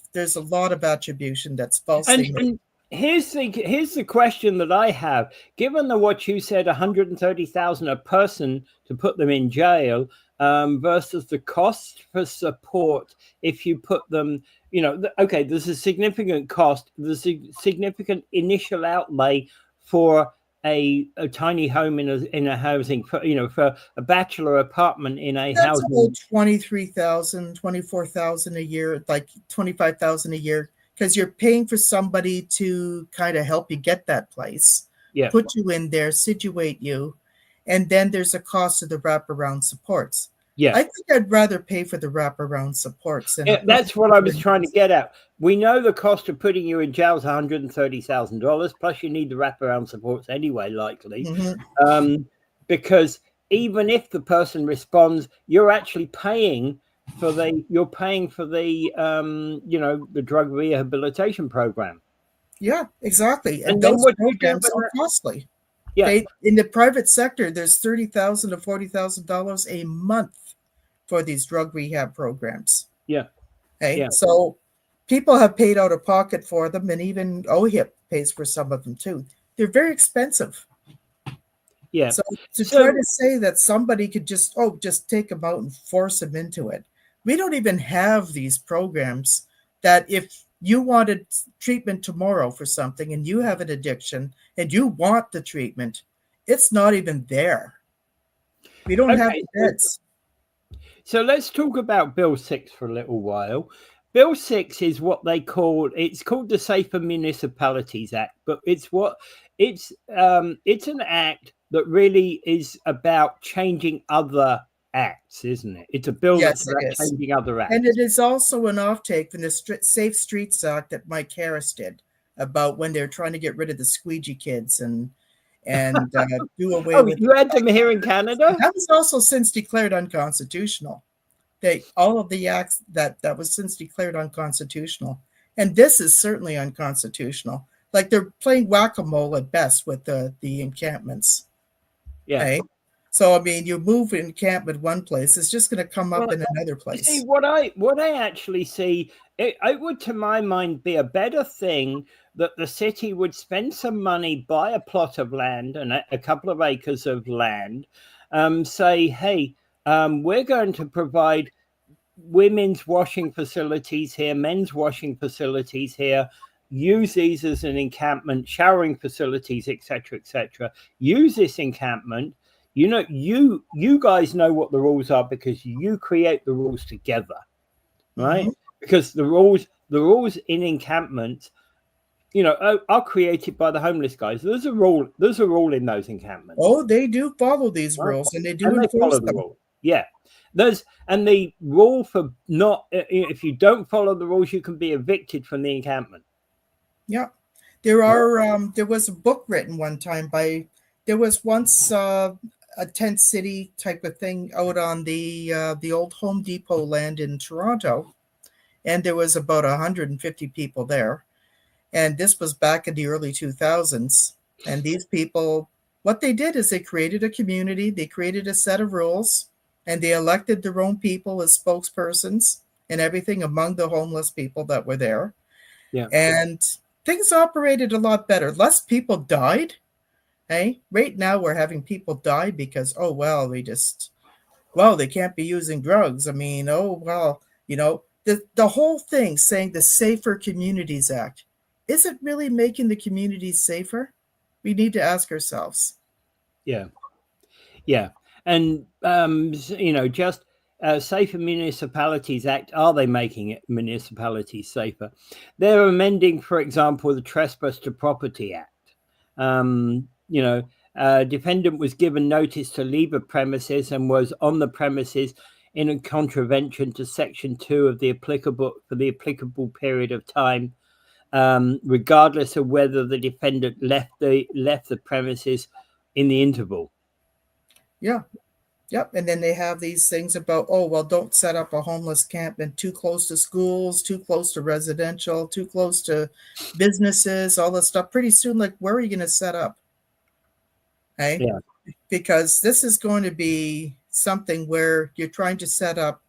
attribution that's falsely made. And here's the question that I have. Given what you said, 130,000 a person to put them in jail, versus the cost for support if you put them, you know, okay, there's a significant cost. There's a significant initial outlay for a tiny home in a housing, for, you know, for a bachelor apartment in a That's housing. About 23,000, 24,000 a year, like 25,000 a year, because you're paying for somebody to kind of help you get that place, put you in there, situate you, and then there's a cost of the wraparound supports. Yeah, I think I'd rather pay for the wraparound supports. That's what I was trying to get at. We know the cost of putting you in jail is $130,000, plus you need the wraparound supports anyway, likely. Because even if the person responds, you're actually paying for the the drug rehabilitation program. Yeah, exactly. And those programs are costly. Yeah. In the private sector, there's $30,000 to $40,000 a month for these drug rehab programs. Yeah. Okay. Yeah. So people have paid out of pocket for them, and even OHIP pays for some of them too. They're very expensive. Yeah. So try to say that somebody could just take them out and force them into it. We don't even have these programs that if you wanted treatment tomorrow for something and you have an addiction and you want the treatment, it's not even there. We don't have beds. So let's talk about Bill 6 for a little while. Bill 6 is what it's called the Safer Municipalities Act, but it's an act that really is about changing other acts, isn't it? It's a bill that's about changing other acts. And it is also an offtake from the Safe Streets Act that Mike Harris did about when they're trying to get rid of the squeegee kids and do away with. You had them here in Canada? That was also since declared unconstitutional. all of the acts that was since declared unconstitutional, and this is certainly unconstitutional. Like they're playing whack-a-mole at best with the encampments. Yeah. Okay? So I mean, you move an encampment one place, it's just going to come up in another place. See, what I actually see, it would, to my mind, be a better thing that the city would spend some money, buy a plot of land and a couple of acres of land, say, hey, we're going to provide women's washing facilities here, men's washing facilities here. Use these as an encampment, showering facilities, etc., etc. Use this encampment. You know, you guys know what the rules are because you create the rules together, right? Because the rules in encampments, you know, are created by the homeless guys. There's a rule in those encampments. Oh, they do follow these rules, and they do enforce them. Yeah. And the rule for not, if you don't follow the rules, you can be evicted from the encampment. Yeah. There was a book written one time there was once a tent city type of thing out on the old Home Depot land in Toronto. And there was about 150 people there. And this was back in the early 2000s. And these people, what they did is they created a community, they created a set of rules, and they elected their own people as spokespersons and everything among the homeless people that were there. Yeah. And things operated a lot better. Less people died. Hey, right now we're having people die because, they can't be using drugs. I mean, the whole thing saying the Safer Communities Act, is it really making the communities safer? We need to ask ourselves. Yeah. Yeah. And, just Safer Municipalities Act, are they making it municipalities safer? They're amending, for example, the Trespass to Property Act. Defendant was given notice to leave a premises and was on the premises in a contravention to Section 2 of the applicable period of time, regardless of whether the defendant left the premises in the interval. Yeah. Yep. And then they have these things about, don't set up a homeless campment too close to schools, too close to residential, too close to businesses, all this stuff. Pretty soon, like, where are you going to set up? Hey? Yeah. Because this is going to be something where you're trying to set up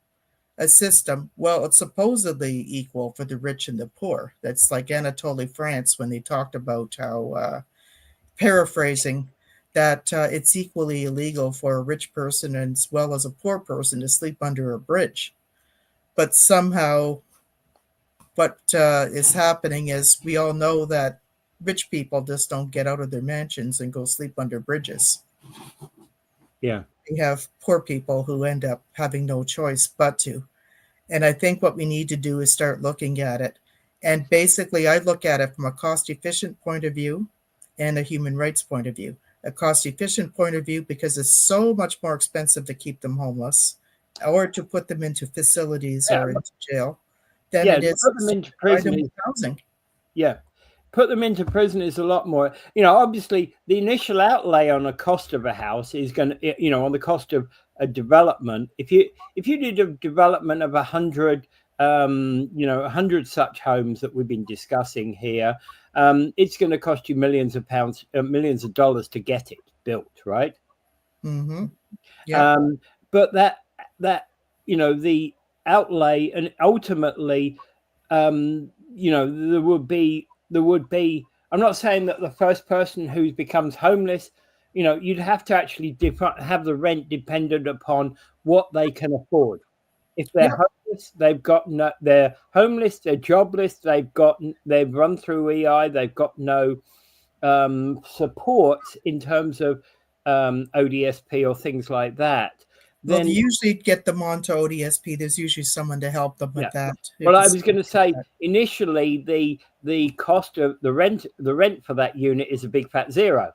a system. Well, it's supposedly equal for the rich and the poor. That's like Anatole France when they talked about how, paraphrasing, that it's equally illegal for a rich person as well as a poor person to sleep under a bridge. But somehow what is happening is we all know that rich people just don't get out of their mansions and go sleep under bridges. Yeah. We have poor people who end up having no choice but to. And I think what we need to do is start looking at it. And basically, I look at it from a cost-efficient point of view and a human rights point of view. A cost-efficient point of view because it's so much more expensive to keep them homeless or to put them into facilities or into jail than it is to put them into prison. Housing. Yeah. Put them into prison is a lot more, obviously the initial outlay on a cost of a house is going to, on the cost of a development. If you did a development of 100, 100 such homes that we've been discussing here, it's going to cost you millions of dollars to get it built, right? Mm-hmm. Yeah. But that the outlay, and ultimately, there would be. I'm not saying that the first person who becomes homeless, you'd have to actually have the rent dependent upon what they can afford. If they're homeless, they're homeless, they're jobless, they've run through EI, they've got no support in terms of ODSP or things like that. Well, they usually get them onto ODSP. There's usually someone to help them with that. Well, I was going to say, initially, the cost of the rent for that unit is a big fat zero.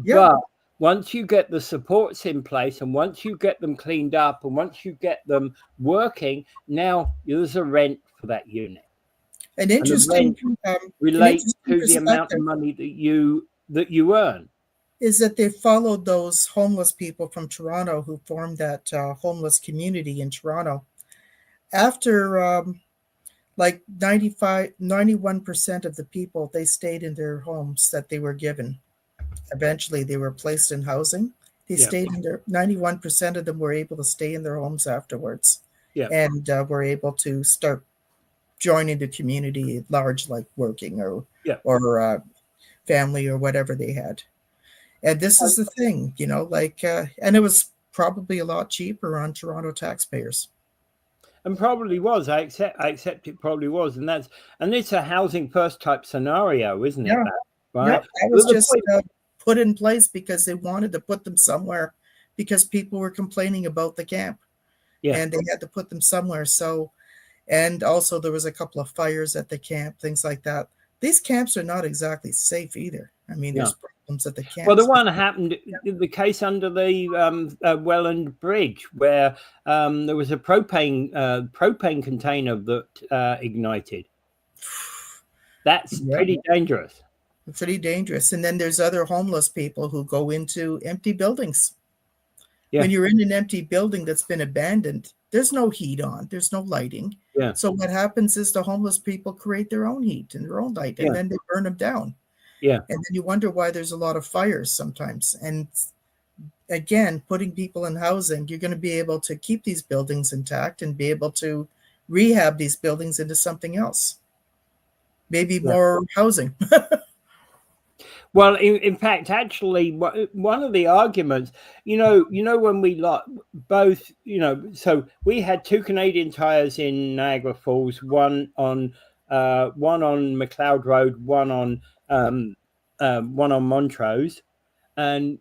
Yeah. But once you get the supports in place and once you get them cleaned up and once you get them working, now there's a rent for that unit. An interesting relates to the amount of money that you earn. Is that they followed those homeless people from Toronto who formed that homeless community in Toronto. after like 91% of the people, they stayed in their homes that they were given. Eventually, they were placed in housing. They stayed in their 91% of them were able to stay in their homes afterwards, and were able to start joining the community at large, like working or family or whatever they had. And this is the thing, and it was probably a lot cheaper on Toronto taxpayers. And probably was. I accept it probably was, and it's a housing first type scenario, isn't it? Right? Yeah, that was just put in place because they wanted to put them somewhere because people were complaining about the camp, and they had to put them somewhere. So, and also there was a couple of fires at the camp, things like that. These camps are not exactly safe either. I mean, there's problems at the camps. Well, the one happened, the case under the Welland Bridge, where there was a propane container that ignited. That's pretty dangerous. Pretty dangerous. And then there's other homeless people who go into empty buildings. When you're in an empty building that's been abandoned, there's no heat on, there's no lighting. So what happens is the homeless people create their own heat and their own light, and then they burn them down. And then you wonder why there's a lot of fires sometimes. And again, putting people in housing, you're going to be able to keep these buildings intact and be able to rehab these buildings into something else. Maybe more housing. Well, in fact, actually, one of the arguments, when we both, so we had 2 Canadian Tires in Niagara Falls, one on McLeod Road, one on Montrose, and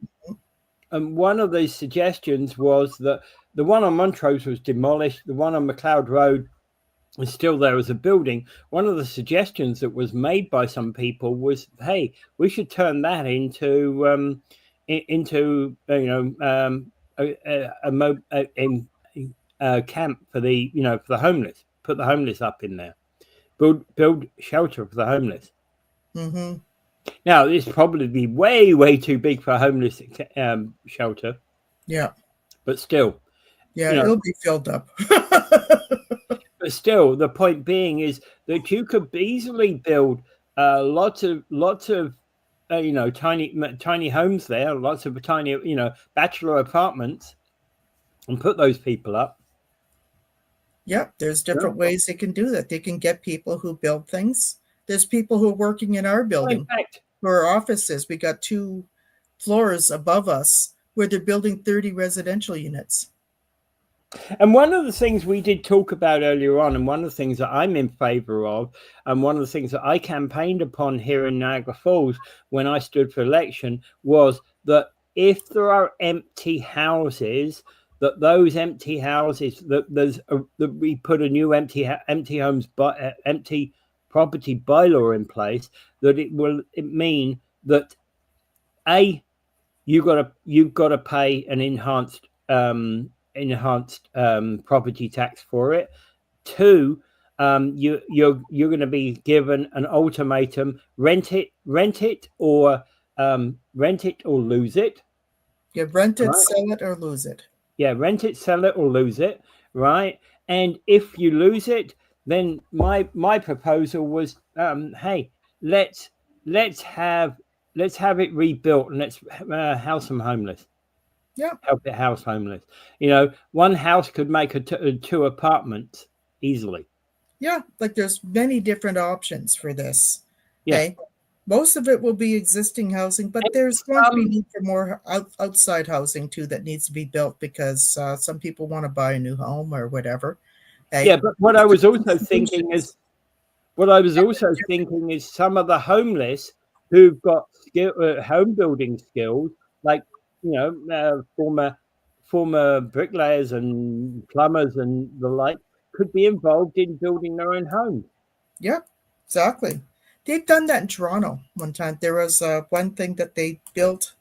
one of the suggestions was that the one on Montrose was demolished, the one on McLeod Road is still there as a building. One of the suggestions that was made by some people was, hey, we should turn that into a camp for the homeless. Put the homeless up in there. Build shelter for the homeless. Mm-hmm. Now, this probably be way too big for a homeless shelter. Yeah, but still, it'll be filled up. But still, the point being is that you could easily build lots of tiny homes there, lots of tiny bachelor apartments, and put those people up. Yeah, there's different ways they can do that. They can get people who build things. There's people who are working in our building for our offices. We got 2 floors above us where they're building 30 residential units. And one of the things we did talk about earlier on, and one of the things that I'm in favor of, and one of the things that I campaigned upon here in Niagara Falls when I stood for election, was that if there are empty houses, that those empty houses, that we put a new empty property bylaw in place, that it mean that you've got to pay an enhanced property tax for it. 2, you're going to be given an ultimatum: rent it or lose it. Yeah, rent it, sell it, or lose it. Yeah, rent it, sell it, or lose it. Right. And if you lose it, then my proposal was, hey, let's have it rebuilt, and let's house them homeless. Yeah, help it house homeless. One house could make 2 apartments easily. Yeah, like there's many different options for this. Okay, most of it will be existing housing, but there's going to be need for more outside housing too that needs to be built because some people want to buy a new home or whatever. Okay? Yeah, but what I was also thinking is some of the homeless who've got home building skills, like former bricklayers and plumbers and the like, could be involved in building their own homes. Yeah, exactly. They've done that in Toronto one time. There was one thing that they built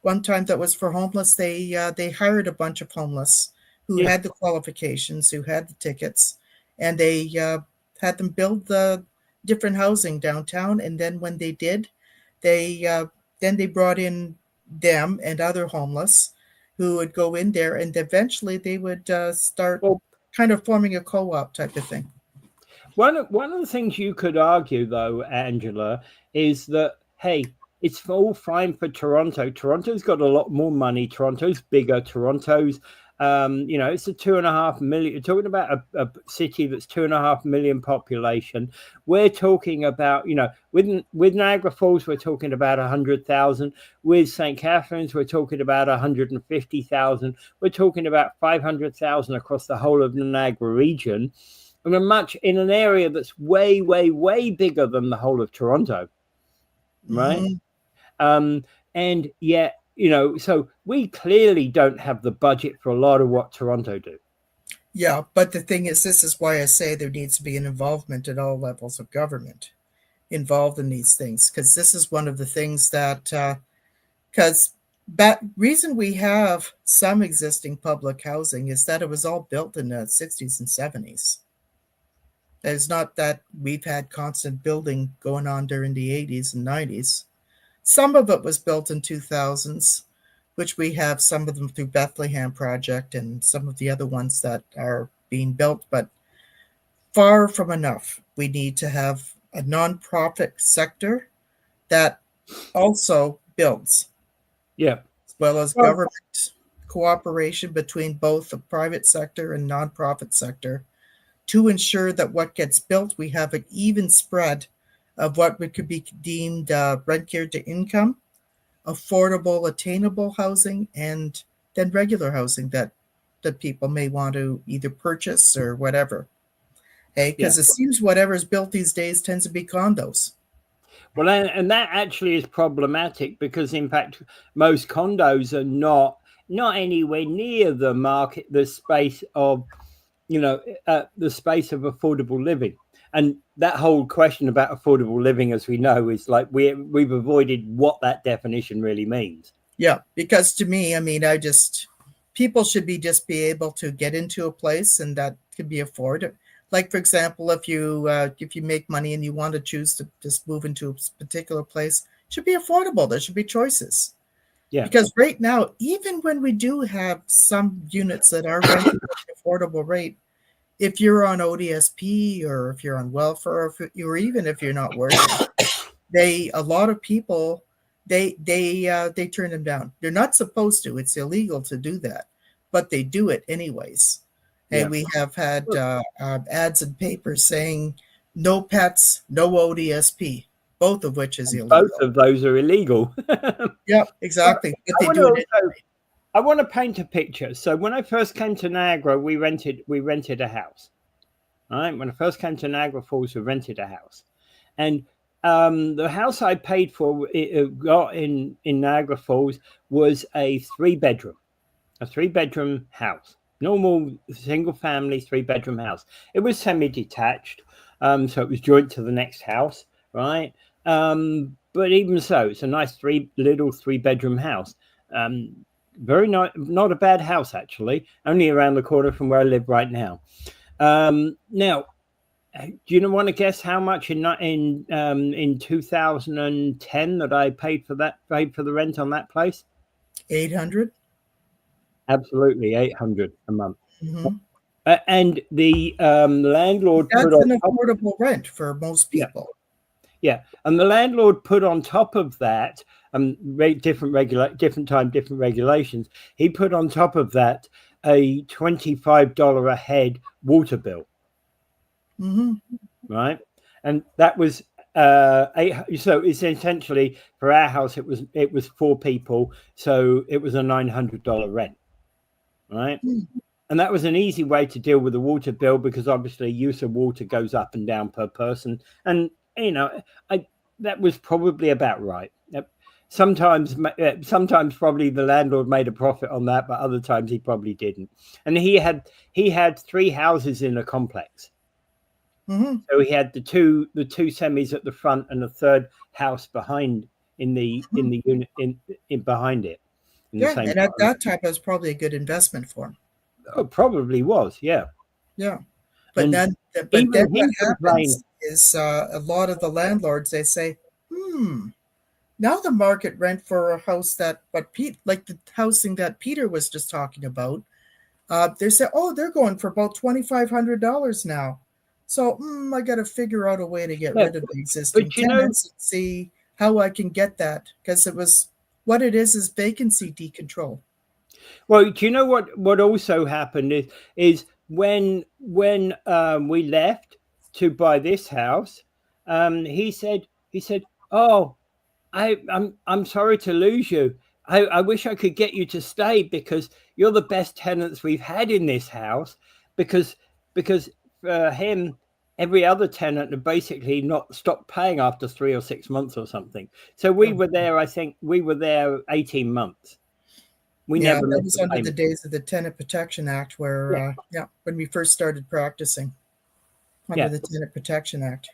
one time that was for homeless. They hired a bunch of homeless who had the qualifications, who had the tickets, and they had them build the different housing downtown. And then when they did, they brought in them and other homeless who would go in there, and eventually they would start kind of forming a co-op type of thing. One of the things you could argue, though, Angela, is that, hey, it's all fine for Toronto. Toronto's got a lot more money. Toronto's bigger. Toronto's, it's a 2.5 million. You're talking about a city that's 2.5 million population. We're talking about, with Niagara Falls, we're talking about 100,000. With St. Catharines, we're talking about 150,000. We're talking about 500,000 across the whole of the Niagara region. And in an area that's way, way, way bigger than the whole of Toronto, right? And yet, so we clearly don't have the budget for a lot of what Toronto do. Yeah, but the thing is, this is why I say there needs to be an involvement at all levels of government involved in these things, because this is one of the things that, reason we have some existing public housing is that it was all built in the 60s and 70s. It's not that we've had constant building going on during the 80s and 90s. Some of it was built in 2000s, which we have some of them through Bethlehem Project and some of the other ones that are being built, but far from enough. We need to have a nonprofit sector that also builds. Yeah. As well as government cooperation between both the private sector and nonprofit sector to ensure that what gets built, we have an even spread of what could be deemed rent geared to income, affordable, attainable housing, and then regular housing that people may want to either purchase or whatever. Hey, because it seems whatever's built these days tends to be condos. Well, and that actually is problematic because, in fact, most condos are not anywhere near the market, the space of affordable living. And that whole question about affordable living, as we know, is like we've avoided what that definition really means. Yeah, because to me, people should be able to get into a place and that could be afforded. Like, for example, if you make money and you want to choose to just move into a particular place, it should be affordable. There should be choices. Yeah. Because right now, even when we do have some units that are rented at an affordable rate, if you're on ODSP or if you're on welfare, or even if you're not working, a lot of people they turn them down. They're not supposed to. It's illegal to do that, but they do it anyways. Yeah. And we have had ads in papers saying no pets, no ODSP, both of which is illegal. Both of those are illegal. Yeah, exactly. But they do it anyway. I want to paint a picture. So when I first came to Niagara, we rented a house. All right. When I first came to Niagara Falls, we rented a house, and the house I paid for got in Niagara Falls was a 3-bedroom house, normal single family 3-bedroom house. It was semi-detached, so it was joined to the next house, right? But even so, it's a nice 3-bedroom house. Very not a bad house, actually, only around the corner from where I live right now. Now, do you want to guess how much in 2010 that I paid for the rent on that place? $800. Absolutely, $800 a month. Mm-hmm. And the landlord that's an affordable rent for most people. Yeah, and the landlord put on top of that different regulations. He put on top of that a $25 a head water bill. Mm-hmm. Right, and that was so it's essentially for our house it was 4 people, so it was a $900 rent, right? Mm-hmm. And that was an easy way to deal with the water bill because obviously use of water goes up and down per person, and that was probably about right. Sometimes probably the landlord made a profit on that, but other times he probably didn't. And he had 3 houses in a complex. Mm-hmm. So he had the two semis at the front and a third house behind in the unit in behind it. Yeah, and at that time, it was probably a good investment for him. Oh, probably was, yeah. Yeah, but then what happens is a lot of the landlords, they say, now the market rent for a house like the housing that Peter was just talking about, They say, oh, they're going for about $2,500 now. So I got to figure out a way to get rid of the existing tenants and see how I can get that, because what it is vacancy decontrol. Well, do you know what also happened is when we left to buy this house, he said, oh, I'm sorry to lose you. I wish I could get you to stay because you're the best tenants we've had in this house, because for him, every other tenant had basically not stopped paying after 3 or 6 months or something. So we were there, I think we were there 18 months. That was under the days of the Tenant Protection Act, where when we first started practicing under the Tenant Protection Act.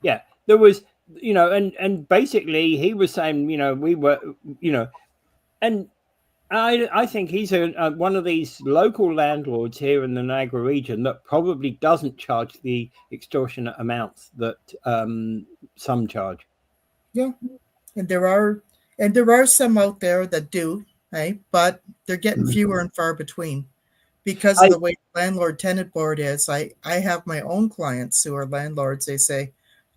Yeah, there was, and basically he was saying, we were, and I think he's one of these local landlords here in the Niagara region that probably doesn't charge the extortionate amounts that some charge. Yeah, and there are some out there that do, right? But they're getting fewer and far between because of the way the landlord-tenant board is. I have my own clients who are landlords. They say,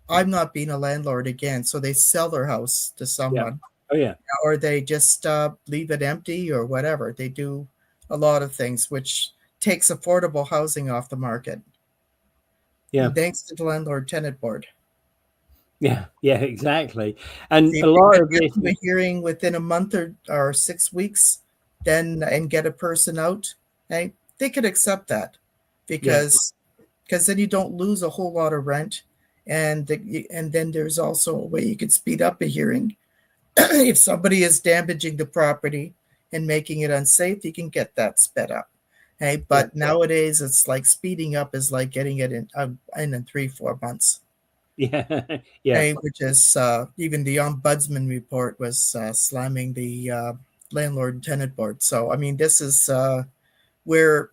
I'm not being a landlord again. So they sell their house to someone. Oh, yeah. Or they just leave it empty or whatever. They do a lot of things, which takes affordable housing off the market. Yeah. And thanks to the landlord-tenant board. Yeah, exactly. And a lot of this, a hearing within a month or 6 weeks, and get a person out, right? They could accept that because then you don't lose a whole lot of rent, and then there's also a way you could speed up a hearing. If somebody is damaging the property and making it unsafe, you can get that sped up. Hey, but nowadays it's like speeding up is like getting it in 3-4 months. Yeah. Which is even the ombudsman report was slamming the landlord and tenant board. So I mean, this is where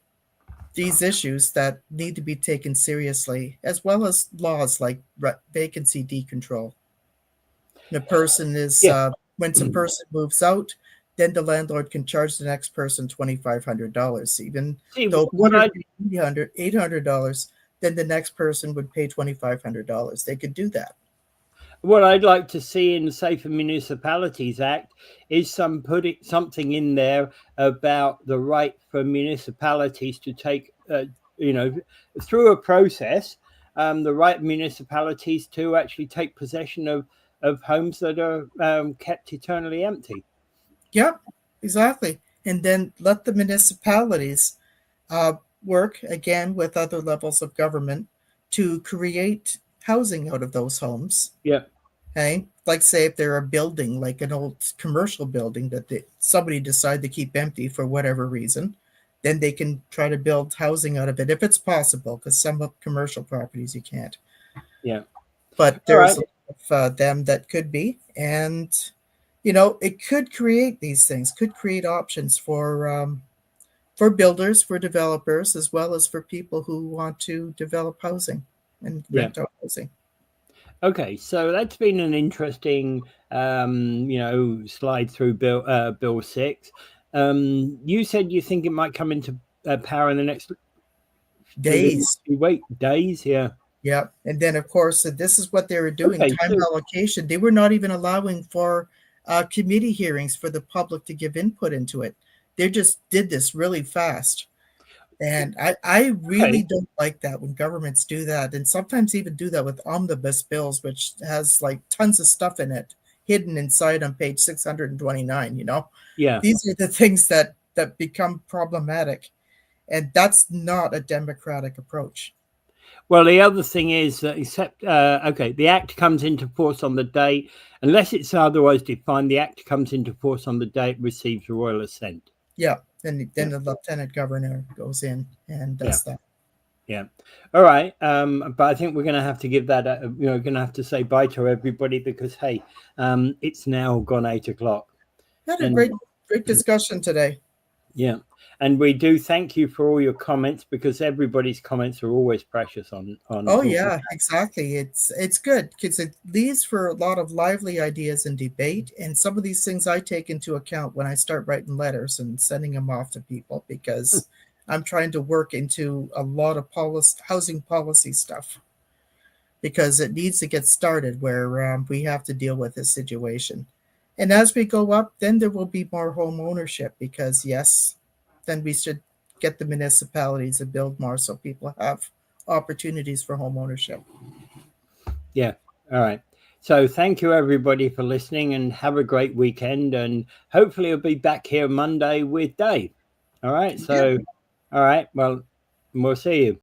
these issues that need to be taken seriously, as well as laws like vacancy decontrol. The person is once a person moves out, then the landlord can charge the next person $2,500, even though $800. Then the next person would pay $2,500. They could do that. What I'd like to see in the Safer Municipalities Act is putting something in there about the right for municipalities to take, through a process, the right municipalities to actually take possession of homes that are kept eternally empty. Yep, exactly. And then let the municipalities work again with other levels of government to create housing out of those homes. Yeah. Okay. Like say if they're a building, like an old commercial building that somebody decided to keep empty for whatever reason, then they can try to build housing out of it if it's possible, because some of commercial properties you can't. Yeah. But there's them that could be. And, it could create these things, could create options for builders, for developers, as well as for people who want to develop housing and rent out housing. Okay, so that's been an interesting, slide through Bill 6. You said you think it might come into power in the next days. Days, yeah. Yeah, and then of course this is what they were doing: time allocation. They were not even allowing for committee hearings for the public to give input into it. They just did this really fast. And I really don't like that when governments do that, and sometimes even do that with omnibus bills, which has like tons of stuff in it hidden inside on page 629. These are the things that become problematic, and that's not a democratic approach. Well, the other thing is that the act comes into force on the day, unless it's otherwise defined, the act comes into force on the day it receives royal assent. Yeah. Then the lieutenant governor goes in and does that. Yeah. All right. But I think we're going to have to give that, we're going to have to say bye to everybody because, hey, it's now gone 8 o'clock. Had a great discussion today. Yeah. And we do thank you for all your comments, because everybody's comments are always precious on Oh yeah, exactly. It's good because it leaves for a lot of lively ideas and debate, and some of these things I take into account when I start writing letters and sending them off to people, because I'm trying to work into a lot of housing policy stuff, because it needs to get started where we have to deal with this situation. And as we go up, then there will be more home ownership, because yes, then we should get the municipalities to build more so people have opportunities for home ownership. Yeah. All right. So thank you everybody for listening, and have a great weekend, and hopefully I'll be back here Monday with Dave. All right. So, all right. Well, we'll see you.